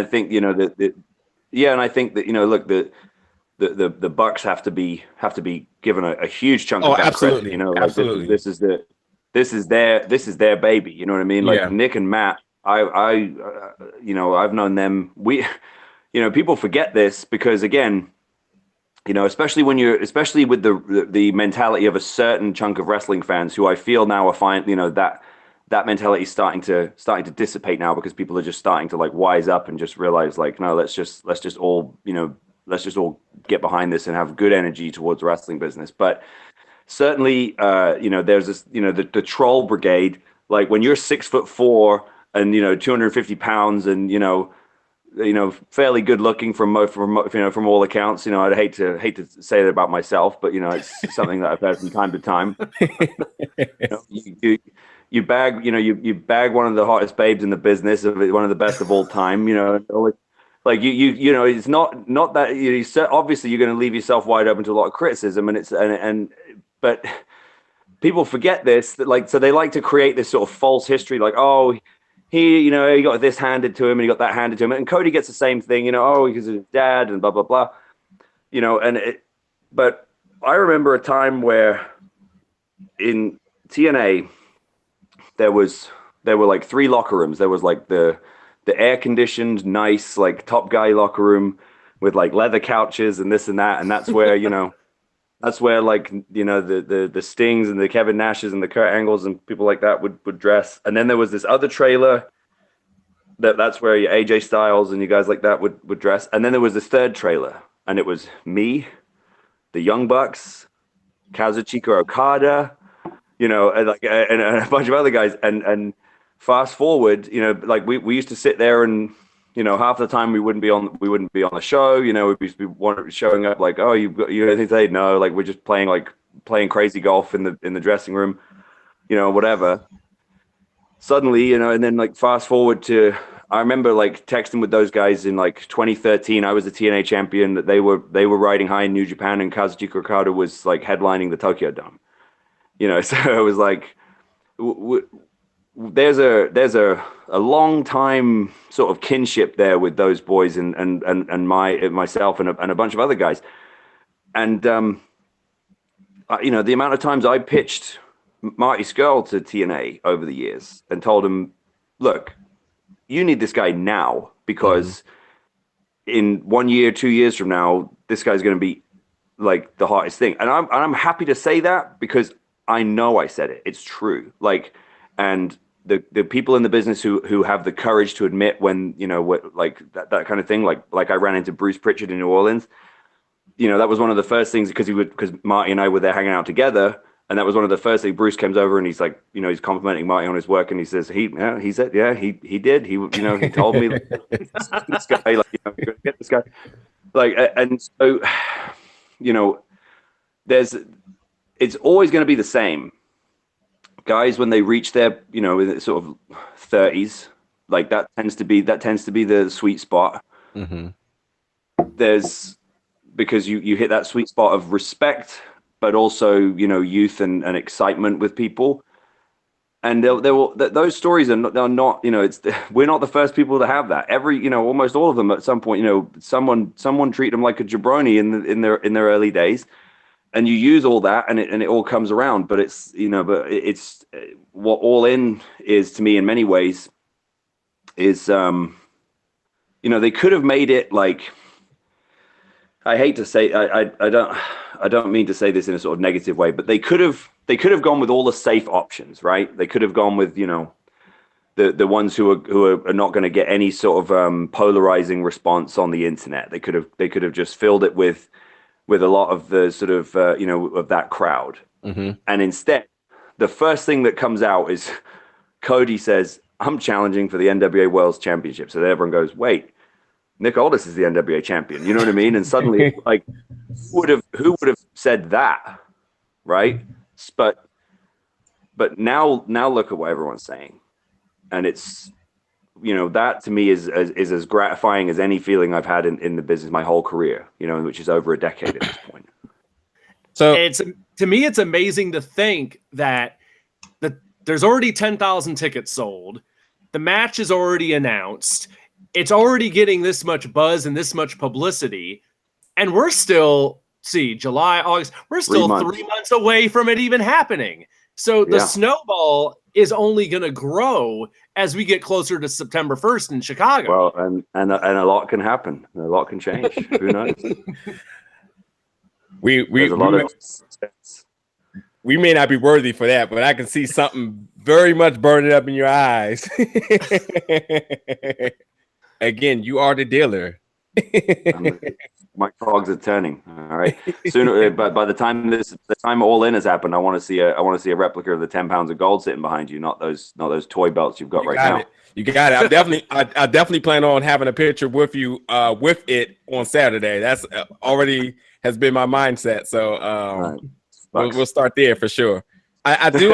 think you know and I think that, you know, look, the Bucks have to be given a huge chunk of that absolutely credit, you know, like absolutely. This is their baby, you know what I mean? Like Nick and Matt, I you know, I've known them. You know, people forget this because, again, you know, especially with the mentality of a certain chunk of wrestling fans who I feel now are you know, that mentality is starting to dissipate now, because people are just starting to like wise up and just realize, like, no, let's just all, you know, let's just all get behind this and have good energy towards the wrestling business. But certainly, you know, there's this, you know, the troll brigade. Like, when you're 6'4" and, you know, 250 pounds and, you know, fairly good looking from all accounts. You know, I'd hate to say that about myself, but, you know, it's something that I've heard from time to time. You bag one of the hottest babes in the business, one of the best of all time. You know, like you know, it's not that, you know, obviously you're going to leave yourself wide open to a lot of criticism, but people forget this, that, like, so they like to create this sort of false history, like, oh, he got this handed to him and he got that handed to him, and Cody gets the same thing, you know, oh, because of his dad and blah blah blah, you know. But I remember a time where in TNA there were like 3 locker rooms. There was like the air conditioned, nice, like top guy locker room with like leather couches and this and that, and that's where, you know, that's where, like, you know, the Stings and the Kevin Nashes and the Kurt Angles and people like that would dress. And then there was this other trailer that's where your AJ Styles and you guys like that would dress. And then there was this third trailer, and it was me, the Young Bucks, Kazuchika Okada, you know, and a bunch of other guys. And fast forward, you know, like we used to sit there and, you know, half the time we wouldn't be on the show. You know, we'd be showing up like, oh, you think they know, like, we're just playing crazy golf in the dressing room, you know, whatever. Suddenly, you know, and then like fast forward to, I remember like texting with those guys in like 2013. I was the TNA champion. That they were riding high in New Japan, and Kazuchika Okada was like headlining the Tokyo Dome. You know, so it was like, there's a long time sort of kinship there with those boys and myself and a bunch of other guys. And you know, the amount of times I pitched Marty Scurll to TNA over the years and told him, look, you need this guy now, because in 1 year, 2 years from now, this guy's going to be like the hottest thing. And I'm happy to say that, because I know I said it. It's true. Like, and the people in the business who have the courage to admit when, you know, what, like that kind of thing, like I ran into Bruce Pritchard in New Orleans. You know, that was one of the first things, because Marty and I were there hanging out together, And that was one of the first things. Bruce comes over and he's like, you know, he's complimenting Marty on his work, and he says, he said, yeah, he did. He, you know, he told me this guy, like, you know, you're gonna get this guy. Like, and so, you know, it's always going to be the same. Guys, when they reach their, you know, sort of 30s, like that tends to be the sweet spot. Because you hit that sweet spot of respect, but also, you know, youth and excitement with people. And those stories are not, you know, we're not the first people to have that. You know, almost all of them at some point, you know, someone treat them like a jabroni in their early days, and you use all that, and it all comes around. But it's, you know, it's what All In is to me in many ways is, you know, they could have made it like, I hate to say, I don't mean to say this in a sort of negative way, but they could have gone with all the safe options, right? They could have gone with, you know, the ones who are not going to get any sort of polarizing response on the internet. They could have just filled it with a lot of the sort of you know, of that crowd. And instead, the first thing that comes out is Cody says, "I'm challenging for the NWA World Championship." So everyone goes, "Wait, Nick Aldis is the NWA champion." You know what I mean? And suddenly, like, who would have said that, right? But now look at what everyone's saying, and it's, you know, that to me is as gratifying as any feeling I've had in the business my whole career, you know, which is over a decade at this point. So to me, it's amazing to think that there's already 10,000 tickets sold. The match is already announced. It's already getting this much buzz and this much publicity, and we're still, July, August, we're still 3 months away from it even happening. So the snowball is only going to grow as we get closer to September 1st in Chicago. Well, and a lot can happen. A lot can change. Who knows? We may not be worthy for that, but I can see something very much burning up in your eyes. Again, you are the dealer. My cogs are turning. All right. Sooner, but by the time All In has happened, I want to see a replica of the 10 pounds of gold sitting behind you, not those toy belts you've got right now. You got it. I definitely plan on having a picture with you with it on Saturday. That's already has been my mindset. So we'll start there for sure. I do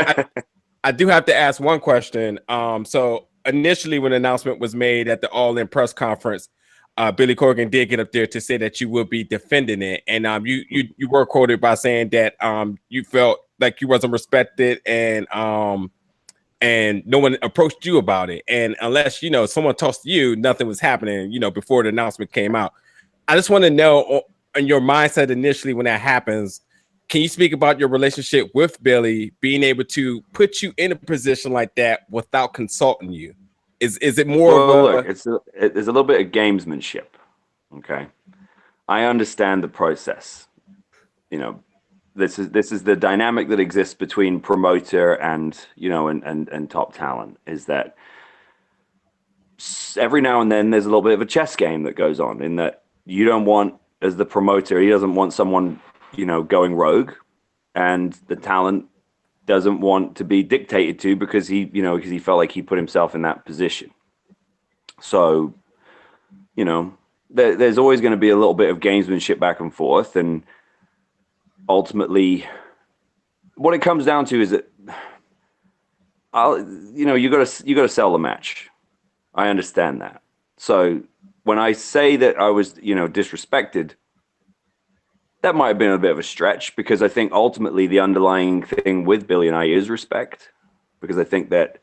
have to ask one question. So initially, when the announcement was made at the All In press conference, Billy Corgan did get up there to say that you will be defending it, and you were quoted by saying that you felt like you wasn't respected, and no one approached you about it, and unless, you know, someone tossed you, nothing was happening, you know, before the announcement came out. I just want to know, in your mindset initially when that happens, can you speak about your relationship with Billy being able to put you in a position like that without consulting you? Is it more of a look? There's a little bit of gamesmanship. Okay, I understand the process. You know, this is the dynamic that exists between promoter and, you know, and top talent, is that every now and then there's a little bit of a chess game that goes on, in that you don't want, as the promoter, he doesn't want someone, you know, going rogue, and the talent doesn't want to be dictated to because he felt like he put himself in that position. So, you know, there's always going to be a little bit of gamesmanship back and forth, and ultimately, what it comes down to is that, you got to sell the match. I understand that. So when I say that I was, you know, disrespected, that might have been a bit of a stretch, because I think ultimately the underlying thing with Billy and I is respect, because I think that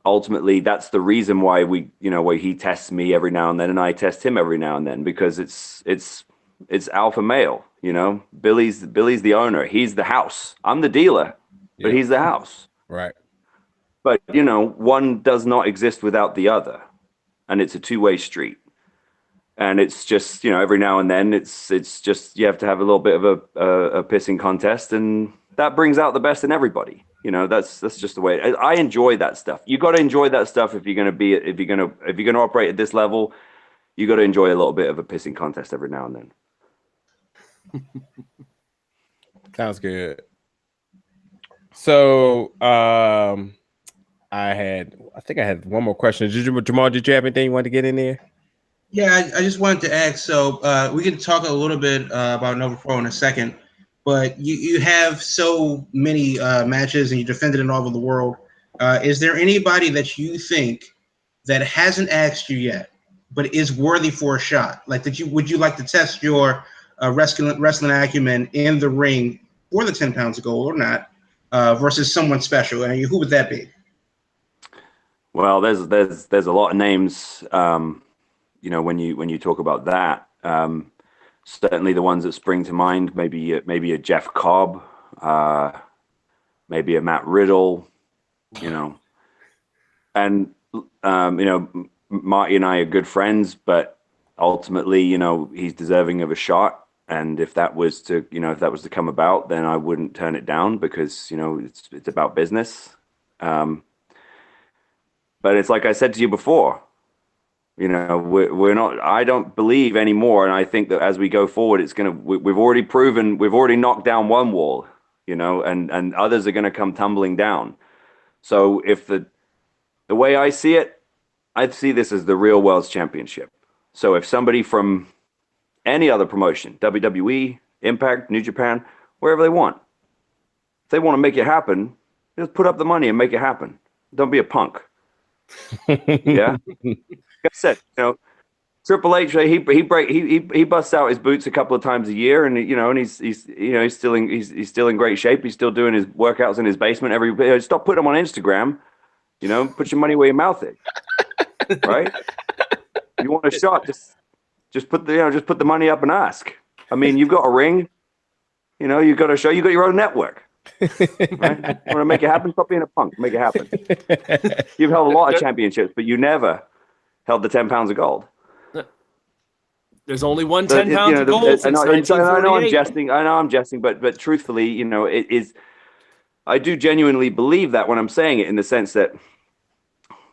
ultimately that's the reason why why he tests me every now and then and I test him every now and then, because it's alpha male, you know. Billy's the owner, he's the house. I'm the dealer, but he's the house. Right. But, you know, one does not exist without the other, and it's a two-way street. And it's just, you know, every now and then it's just, you have to have a little bit of a pissing contest, and that brings out the best in everybody. You know, that's just the way. I enjoy that stuff. You got to enjoy that stuff if you're going to operate at this level. You got to enjoy a little bit of a pissing contest every now and then. Sounds good. So I think I had one more question. Jamal, did you have anything you wanted to get in there? Yeah, I just wanted to ask. So we can talk a little bit about Nova Pro in a second, but you have so many matches and you defended it all over the world. Is there anybody that you think that hasn't asked you yet, but is worthy for a shot? Like that, would you like to test your wrestling acumen in the ring for the 10 pounds of gold or not, versus someone special? And who would that be? Well, there's a lot of names. When you talk about that, certainly the ones that spring to mind, maybe a Jeff Cobb, maybe a Matt Riddle, and Marty and I are good friends, but ultimately, he's deserving of a shot. And if that was to come about, then I wouldn't turn it down because, it's about business. But it's like I said to you before, we're not, I don't believe anymore. And I think that as we go forward, we've already knocked down one wall, and others are going to come tumbling down. So if the way I see it, I see this as the real World's Championship. So if somebody from any other promotion, WWE, Impact, New Japan, wherever they want, if they want to make it happen, just put up the money and make it happen. Don't be a punk. Yeah. Like I said, Triple H, he busts out his boots a couple of times a year, and he's still in great shape. He's still doing his workouts in his basement. Stop putting them on Instagram. Put your money where your mouth is. Right? You want a shot? Just put the money up and ask. I mean, you've got a ring. You've got a show. You got your own network. Right? Want to make it happen? Stop being a punk. Make it happen. You've held a lot of championships, but you never held the 10 pounds of gold. There's only one 10 pounds of gold since 1948. I know I'm jesting, but truthfully, it is. I do genuinely believe that when I'm saying it, in the sense that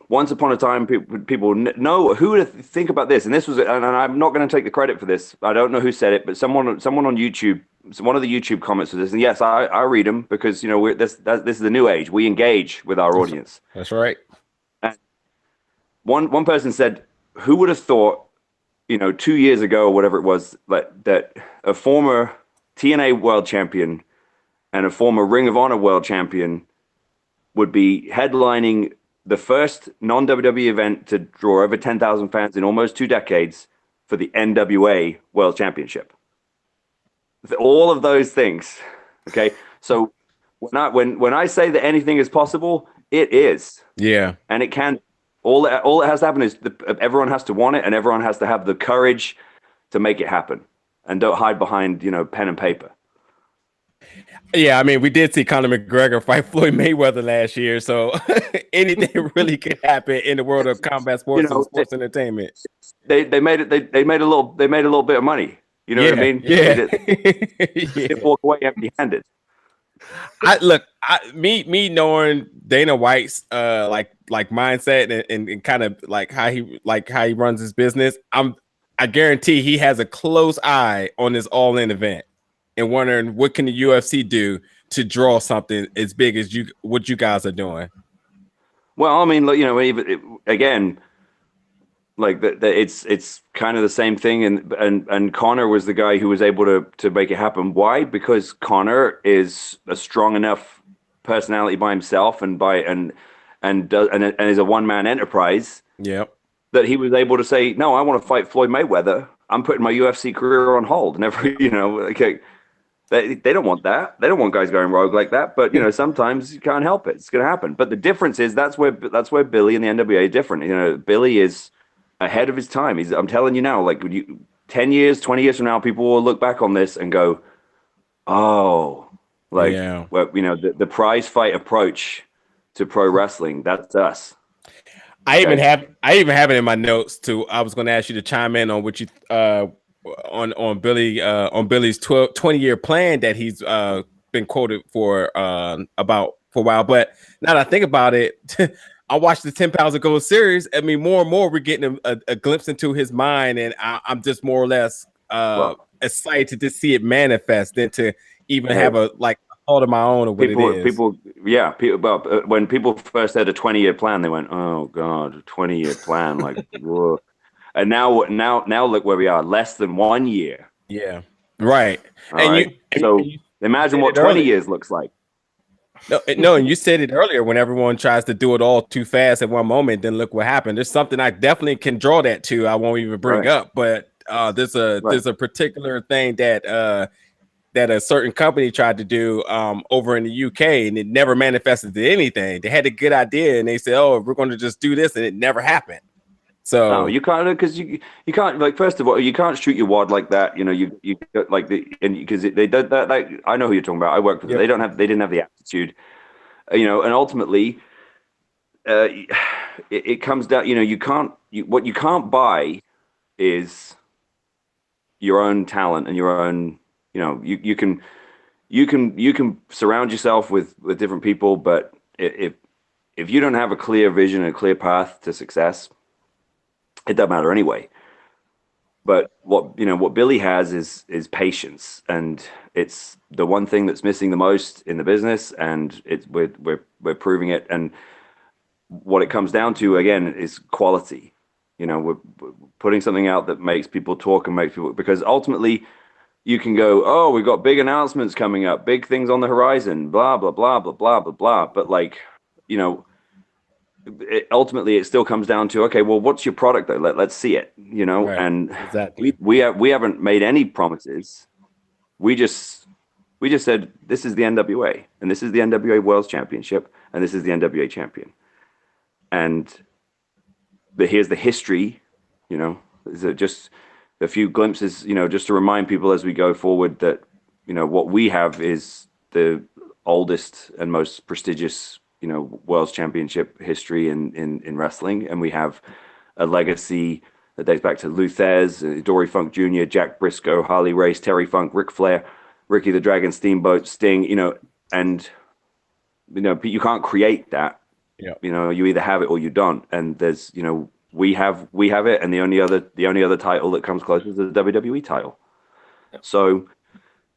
once upon a time, people know who to think about this, and this was, and I'm not going to take the credit for this. I don't know who said it, but someone on YouTube, one of the YouTube comments was this, and yes, I read them because this is the new age. We engage with our audience. That's right. And one person said, "Who would have thought, 2 years ago or whatever it was, that a former TNA world champion and a former Ring of Honor world champion would be headlining the first non-WWE event to draw over 10,000 fans in almost 2 decades for the NWA World Championship." All of those things. Okay. So when I say that anything is possible, it is. Yeah. And it can. All it has to happen is everyone has to want it, and everyone has to have the courage to make it happen, and don't hide behind, pen and paper. Yeah, I mean, we did see Conor McGregor fight Floyd Mayweather last year, so anything really could happen in the world of combat sports and sports entertainment. They made it. They made a little bit of money. You know what I mean? Yeah. They didn't walk away empty-handed. Me knowing Dana White's like mindset and kind of like how he runs his business, I guarantee he has a close eye on this All-In event and wondering what can the UFC do to draw something as big as what you guys are doing. Well, I mean, again, like it's kind of the same thing, and Conor was the guy who was able to make it happen. Why? Because Conor is a strong enough personality by himself and is a one-man enterprise. Yep. That he was able to say, "No, I want to fight Floyd Mayweather. I'm putting my UFC career on hold." They don't want that. They don't want guys going rogue like that. But sometimes you can't help it. It's going to happen. But the difference is that's where Billy and the NWA are different. Billy is ahead of his time. I'm telling you now, 10 years, 20 years from now, people will look back on this and go, "Oh, the prize fight approach to pro wrestling. That's us." I even have it in my notes too. I was going to ask you to chime in on what you on Billy's 20-year plan that he's been quoted for about for a while. But now that I think about it, I watched the 10 Pounds of Gold series. I mean, more and more we're getting a glimpse into his mind, and I'm just more or less excited to see it manifest than to even have a holding my own of what it is. Yeah, people. But when people first had a 20-year plan, they went, "Oh God, a 20-year plan!" Like, whoa. And now look where we are, less than 1 year. Yeah, right. All right. So you imagine said what it 20 earlier. years looks like. No, and you said it earlier. When everyone tries to do it all too fast at one moment, then look what happened. There's something I definitely can draw that to. I won't even bring Right. up, but there's a particular thing that that a certain company tried to do over in the UK, and it never manifested to anything. They had a good idea, and they said, "Oh, we're going to just do this," and it never happened. So No, you can't, because you can't, like, first of all, you can't shoot your wad like that. You know, you like because they did that. Like, I know who you're talking about. I worked with them. They didn't have the aptitude. You know, and ultimately, it comes down. You know, what you can't buy is your own talent and your own. You know, you can surround yourself with different people, but if you don't have a clear vision and a clear path to success, it doesn't matter anyway. But what Billy has is patience, and it's the one thing that's missing the most in the business, and we're proving it. And what it comes down to again is quality. You know, we're putting something out that makes people talk and makes people, because ultimately you can go, oh, we've got big announcements coming up, big things on the horizon, blah blah blah blah blah blah blah. But, like, you know, ultimately it still comes down to, okay, well, what's your product though? Let's see it, you know. Right. And exactly. we haven't made any promises. We just said, this is the NWA, and this is the NWA World Championship, and this is the NWA champion, and here's the history, you know. Is it just a few glimpses, you know, just to remind people as we go forward that, you know, what we have is the oldest and most prestigious, you know, World Championship history in wrestling, and we have a legacy that dates back to Lou Thez, Dory Funk Jr., Jack Briscoe, Harley Race, Terry Funk, Ric Flair, Ricky the Dragon Steamboat, Sting, you know. And, you know, you can't create that. Yeah. You know, you either have it or you don't. And there's, you know, we have it, and the only other title that comes close is the WWE title. Yeah. So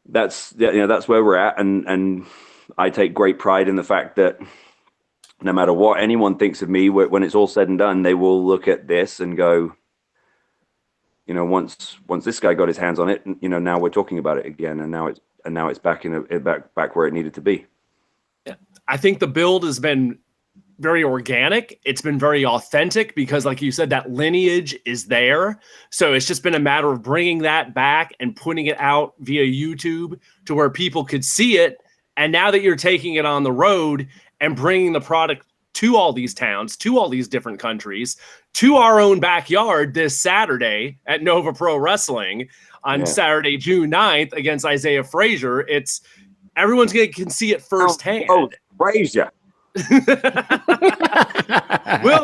that's, you know, that's where we're at, and I take great pride in the fact that no matter what anyone thinks of me, when it's all said and done, they will look at this and go, you know, once this guy got his hands on it, you know, now we're talking about it again, and now it's back back where it needed to be. Yeah. I think the build has been very organic. It's been very authentic because, like you said, that lineage is there. So it's just been a matter of bringing that back and putting it out via YouTube to where people could see it. And now that you're taking it on the road and bringing the product to all these towns, to all these different countries, to our own backyard this Saturday at Nova Pro Wrestling on Saturday, June 9th against Isaiah Frazier, it's everyone's can see it firsthand. Oh, Frazier. Will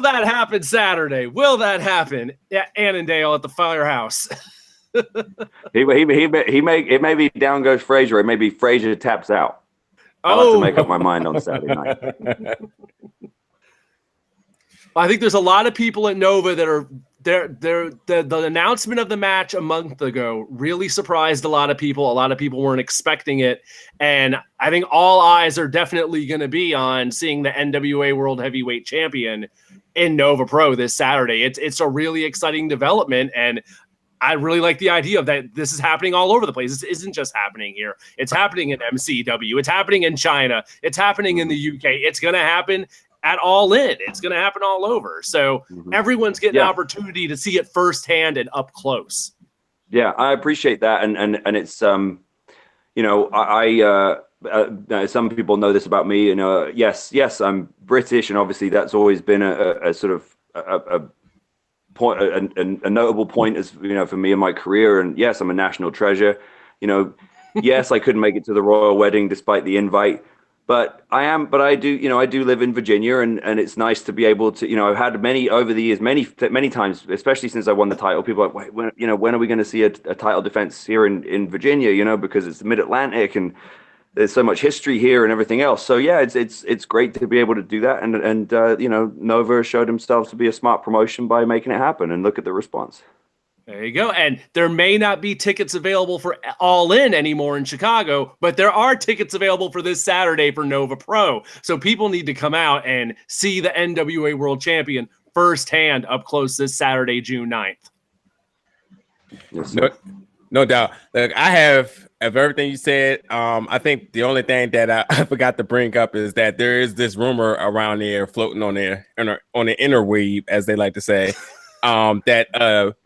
that happen Saturday? Will that happen at Annandale at the Firehouse? It may be down goes Frazier. It may be Frazier taps out. I'll have to make up my mind on Saturday night. I think there's a lot of people at Nova that are there. The announcement of the match a month ago really surprised a lot of people. A lot of people weren't expecting it. And I think all eyes are definitely going to be on seeing the NWA World Heavyweight Champion in Nova Pro this Saturday. It's a really exciting development. And I really like the idea of that this is happening all over the place. This isn't just happening here. It's happening in MCW. It's happening in China. It's happening in the UK. It's going to happen at Allin. It's going to happen all over. So everyone's getting an opportunity to see it firsthand and up close. Yeah, I appreciate that. And it's, you know, I some people know this about me. You know, yes, I'm British. And obviously that's always been a sort of a point, a notable point, as you know, for me in my career. And yes, I'm a national treasure. You know, yes, I couldn't make it to the royal wedding despite the invite, but I do live in Virginia, and it's nice to be able to, you know, I've had many over the years, many times, especially since I won the title, people are like, when are we going to see a title defense here in Virginia, you know, because it's the Mid-Atlantic and there's so much history here and everything else. So yeah, it's great to be able to do that. And you know, Nova showed themselves to be a smart promotion by making it happen, and look at the response. There you go. And there may not be tickets available for All In anymore in Chicago, but there are tickets available for this Saturday for Nova Pro. So people need to come out and see the NWA World Champion firsthand up close this Saturday, June 9th. Yes, sir. No doubt. Look, I have of everything you said. I think the only thing that I forgot to bring up is that there is this rumor around there floating on the interweave, as they like to say, that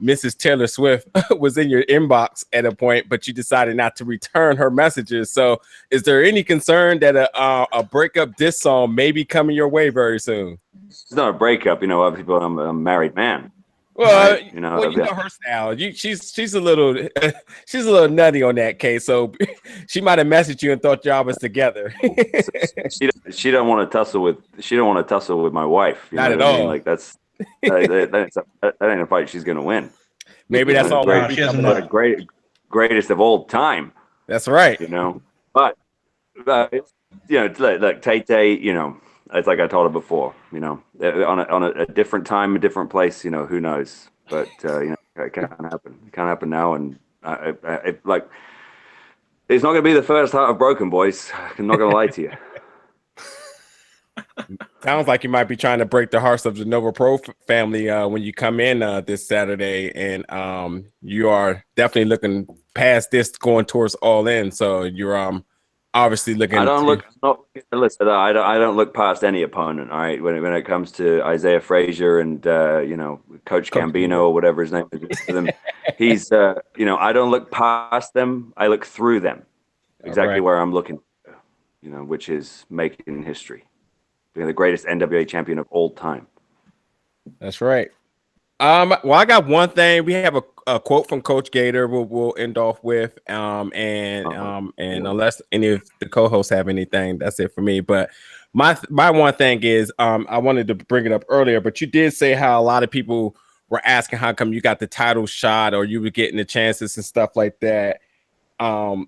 Mrs. Taylor Swift was in your inbox at a point, but you decided not to return her messages. So, is there any concern that a breakup diss song may be coming your way very soon? It's not a breakup, other people. I'm a married man. Well, right? you know her style. She's a little nutty on that case. So she might have messaged you and thought y'all was together. she don't want to tussle with my wife. Not at all. Mean? Like that ain't a fight she's gonna win. Maybe that's all. Greatest of all time. That's right. But look, Tay. It's like I told her before, on a different time, a different place, who knows? But it can happen. It can happen now, and it's not going to be the first heart I've broken, boys. I'm not going to lie to you. Sounds like you might be trying to break the hearts of the Nova Pro family when you come in this Saturday, and you are definitely looking past this, going towards All In. So you're obviously looking. I don't look past any opponent. All right, when it comes to Isaiah Frazier and Coach Gambino or whatever his name is, he's I don't look past them. I look through them. Exactly where I'm looking, which is making history, being the greatest NWA champion of all time. That's right. Well, I got one thing. We have a quote from Coach Gator. We'll end off with, and unless any of the co-hosts have anything, that's it for me. But my one thing is, I wanted to bring it up earlier, but you did say how a lot of people were asking how come you got the title shot or you were getting the chances and stuff like that. And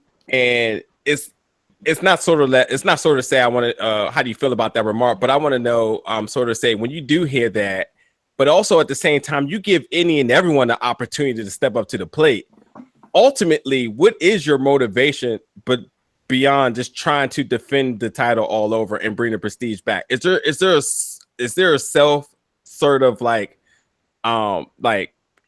it's not sort of say I want to. How do you feel about that remark? But I want to know, sort of say when you do hear that. But also at the same time, you give any and everyone the opportunity to step up to the plate. Ultimately, what is your motivation, but beyond just trying to defend the title all over and bring the prestige back? Is there a self sort of like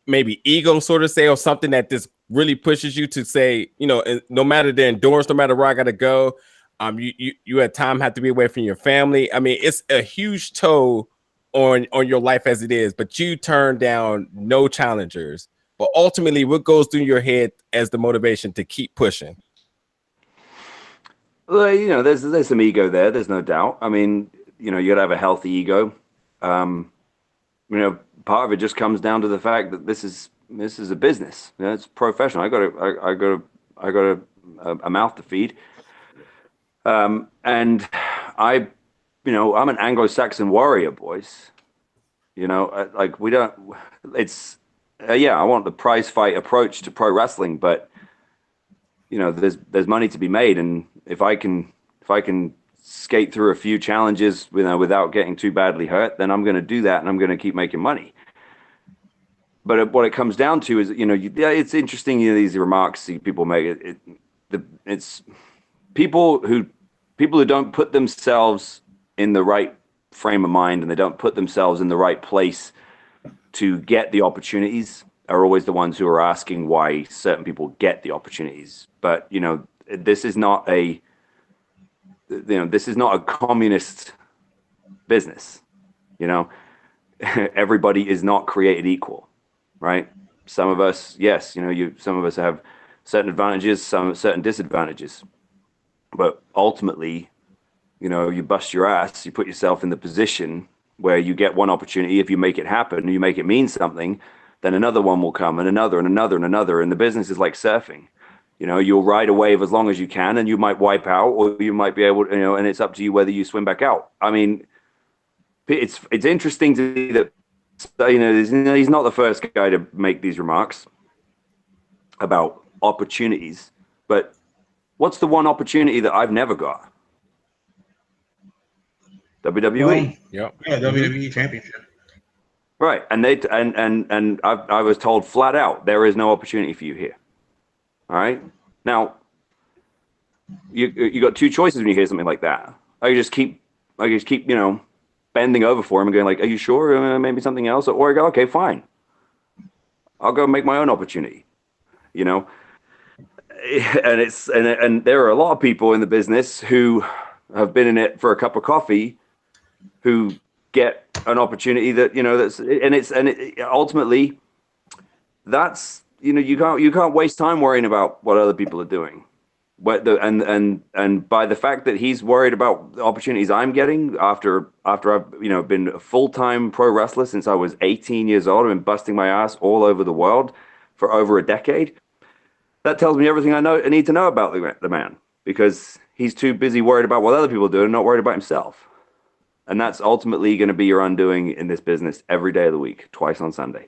maybe ego sort of say, or something that just really pushes you to say, no matter the endurance, no matter where I got to go, you at time have to be away from your family. I mean, it's a huge toll on your life as it is, but you turn down no challengers. But ultimately, what goes through your head as the motivation to keep pushing? Well, there's some ego there. There's no doubt. I mean, you gotta have a healthy ego. Part of it just comes down to the fact that this is a business. It's professional. I got a mouth to feed. And I'm an Anglo-Saxon warrior, boys. I want the prize fight approach to pro wrestling, but there's money to be made, and if I can skate through a few challenges, without getting too badly hurt, then I'm going to do that, and I'm going to keep making money. But what it comes down to is, it's interesting. These remarks people make. It's people who don't put themselves in the right frame of mind, and they don't put themselves in the right place to get the opportunities, are always the ones who are asking why certain people get the opportunities. But this is not a communist business. Everybody is not created equal, right? Some of us, yes, some of us have certain advantages, some certain disadvantages, but ultimately, you bust your ass, you put yourself in the position where you get one opportunity. If you make it happen and you make it mean something, then another one will come, and another and another and another. And the business is like surfing. You'll ride a wave as long as you can, and you might wipe out, or you might be able to, and it's up to you whether you swim back out. I mean, it's interesting to see that, he's not the first guy to make these remarks about opportunities, but what's the one opportunity that I've never got? WWE. Yeah, WWE Championship. Right, and I was told flat out there is no opportunity for you here. All right, now you got two choices when you hear something like that. I just keep bending over for him and going like, "Are you sure? Maybe something else?" Or I go, "Okay, fine. I'll go make my own opportunity." And there are a lot of people in the business who have been in it for a cup of coffee, who get an opportunity ultimately that's you can't waste time worrying about what other people are doing. And by the fact that he's worried about the opportunities I'm getting after I've been a full-time pro wrestler since I was 18 years old, I've been busting my ass all over the world for over a decade. That tells me everything I need to know about the man, because he's too busy worried about what other people do and not worried about himself. And that's ultimately going to be your undoing in this business every day of the week, twice on Sunday.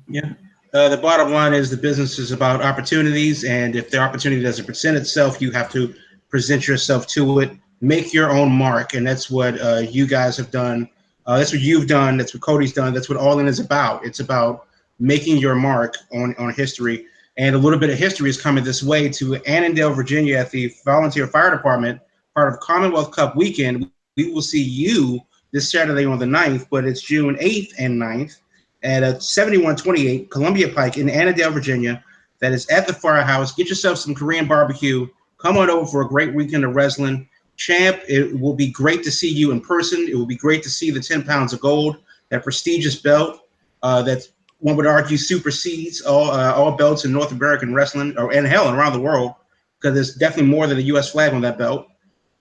Yeah. The bottom line is the business is about opportunities, and if the opportunity doesn't present itself, you have to present yourself to it, make your own mark, and that's what you guys have done. That's what you've done. That's what Cody's done. That's what Allin is about. It's about making your mark on history, and a little bit of history is coming this way to Annandale, Virginia, at the Volunteer Fire Department, part of Commonwealth Cup weekend. We will see you this Saturday on the 9th, but it's June 8th and 9th. At 7128 Columbia Pike in Annandale, Virginia. That is at the firehouse. Get yourself some Korean barbecue. Come on over for a great weekend of wrestling. Champ, it will be great to see you in person. It will be great to see the 10 pounds of gold, that prestigious belt that one would argue supersedes all belts in North American wrestling, and hell, around the world, because there's definitely more than a U.S. flag on that belt.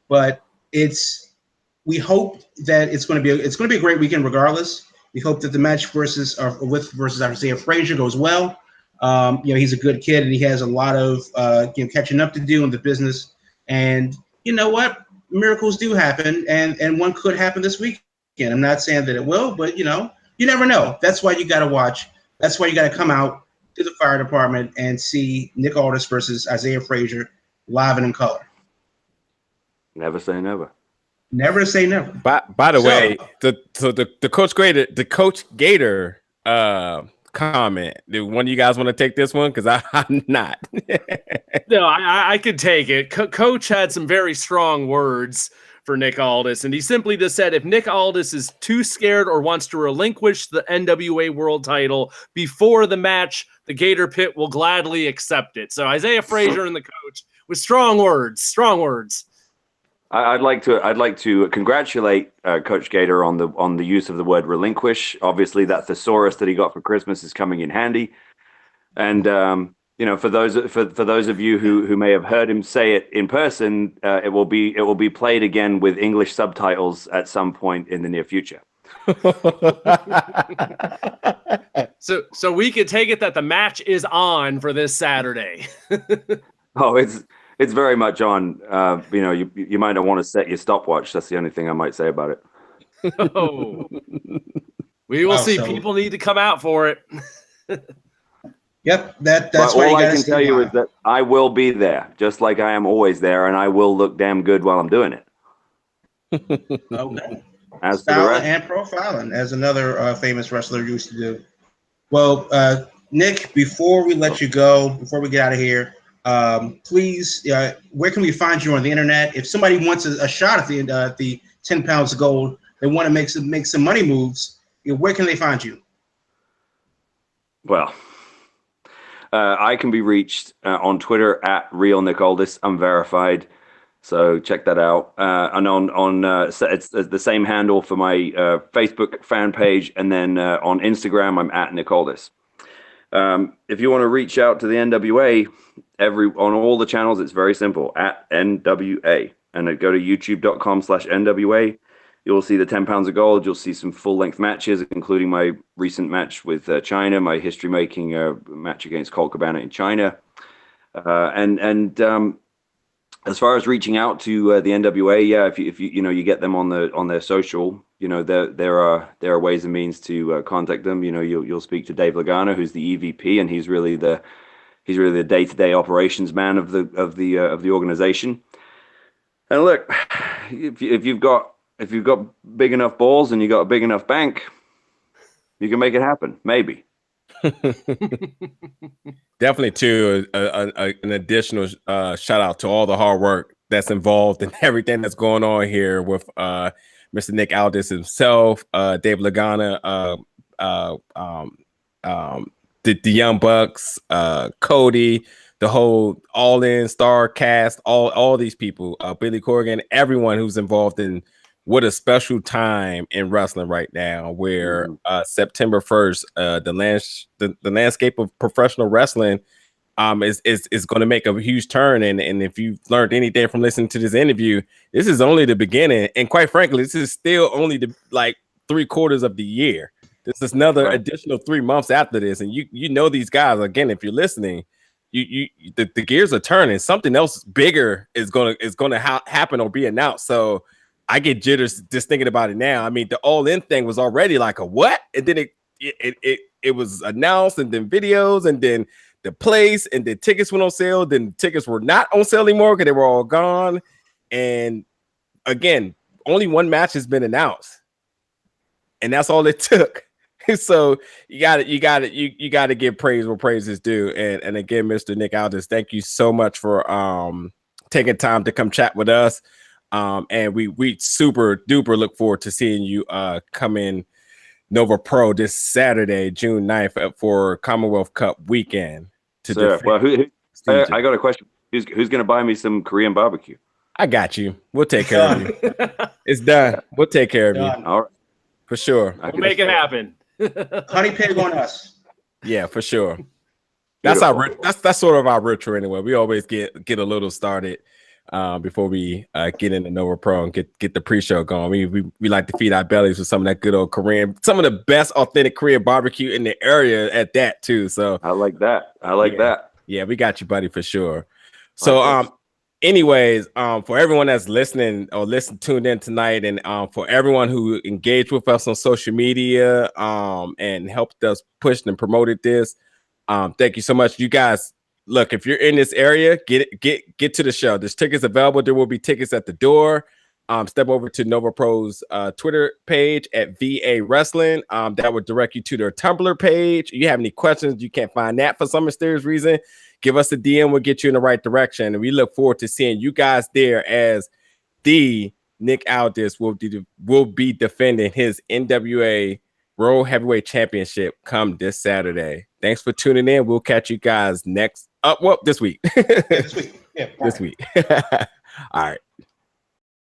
But we hope that it's going to be a great weekend regardless. We hope that the match versus Isaiah Frazier goes well. He's a good kid, and he has a lot of catching up to do in the business. And you know what? Miracles do happen, and one could happen this weekend. I'm not saying that it will, but you never know. That's why you got to watch. That's why you got to come out to the fire department and see Nick Aldis versus Isaiah Frazier live and in color. Never say never. Never say never. By the way, the Coach Gator comment. Do one of you guys want to take this one? Because I'm not. No, I could take it. Coach had some very strong words for Nick Aldis, and he simply just said, if Nick Aldis is too scared or wants to relinquish the NWA World Title before the match, the Gator Pit will gladly accept it. So Isaiah Frazier and the coach with strong words. I'd like to congratulate Coach Gator on the use of the word relinquish. Obviously, that thesaurus that he got for Christmas is coming in handy. And for those of you who may have heard him say it in person, it will be played again with English subtitles at some point in the near future. So we could take it that the match is on for this Saturday. Oh, it's very much on. You might not want to set your stopwatch. That's the only thing I might say about it. Oh, we will see. People need to come out for it. Yep, that's why all I can tell you is that I will be there, just like I am always there, and I will look damn good while I'm doing it. Okay. As for the rest, and profiling, as another famous wrestler used to do. Well, Nick, before we let you go, before we get out of here, please, where can we find you on the internet? If somebody wants a shot at the 10 pounds of gold, they want to make some money moves, where can they find you? Well, I can be reached on Twitter at @RealNickAldis. I'm verified, so check that out. And it's the same handle for my Facebook fan page, and then on Instagram I'm at Nick Aldis. If you want to reach out to the NWA, on all the channels, it's very simple, at NWA, and then go to youtube.com/NWA. You'll see the 10 pounds of gold. You'll see some full-length matches, including my recent match with China, my history-making match against Colt Cabana in China. And as far as reaching out to the NWA, yeah, if you get them on their social, there are ways and means to contact them. You'll speak to Dave Lagana, who's the EVP, and he's really the day-to-day operations man of the organization. And look, if you've got big enough balls and you got a big enough bank, You can make it happen. Maybe. Definitely, too, an additional shout out to all the hard work that's involved in everything that's going on here with Mr. Nick Aldis himself, Dave Lagana, the Young Bucks, Cody, the whole Allin star cast, all these people, Billy Corgan, everyone who's involved in what a special time in wrestling right now, where September 1st, the landscape of professional wrestling is going to make a huge turn. And if you've learned anything from listening to this interview, this is only the beginning. And quite frankly, this is still only the 3/4 of the year. This is another additional 3 months after this. And you know these guys, again, if you're listening, the gears are turning. Something else bigger is gonna happen or be announced. So I get jitters just thinking about it now. I mean, the All-In thing was already like a what? And then it was announced, and then videos, and then the place, and then tickets went on sale. Then tickets were not on sale anymore because they were all gone. And again, only one match has been announced, and that's all it took. So you got to give praise where praise is due. And again, Mr. Nick Aldis, thank you so much for taking time to come chat with us. And we super duper look forward to seeing you come in Nova Pro this Saturday, June 9th for Commonwealth Cup weekend. Well, I got a question. Who's going to buy me some Korean barbecue? I got you. We'll take care of you. It's done. We'll take care of you. All right. For sure. We'll make it happen. Honey pig on us. Yeah, for sure. That's that's sort of our ritual anyway. We always get a little started before we get into Nova Pro and get the pre-show going. We like to feed our bellies with some of that good old Korean, some of the best authentic Korean barbecue in the area at that too. So I like that. That. Yeah, we got you, buddy, for sure. So anyways, for everyone that's listening or tuned in tonight, and for everyone who engaged with us on social media and helped us push and promoted this, thank you so much. You guys, look, if you're in this area, get to the show. There's tickets available. There will be tickets at the door. Step over to Nova Pro's Twitter page at VA Wrestling. That would direct you to their Tumblr page. If you have any questions, you can't find that for some mysterious reason, give us a DM. We'll get you in the right direction. And we look forward to seeing you guys there as the Nick Aldis will be defending his NWA World Heavyweight Championship come this Saturday. Thanks for tuning in. We'll catch you guys this week. This week. Yeah, this week. All right.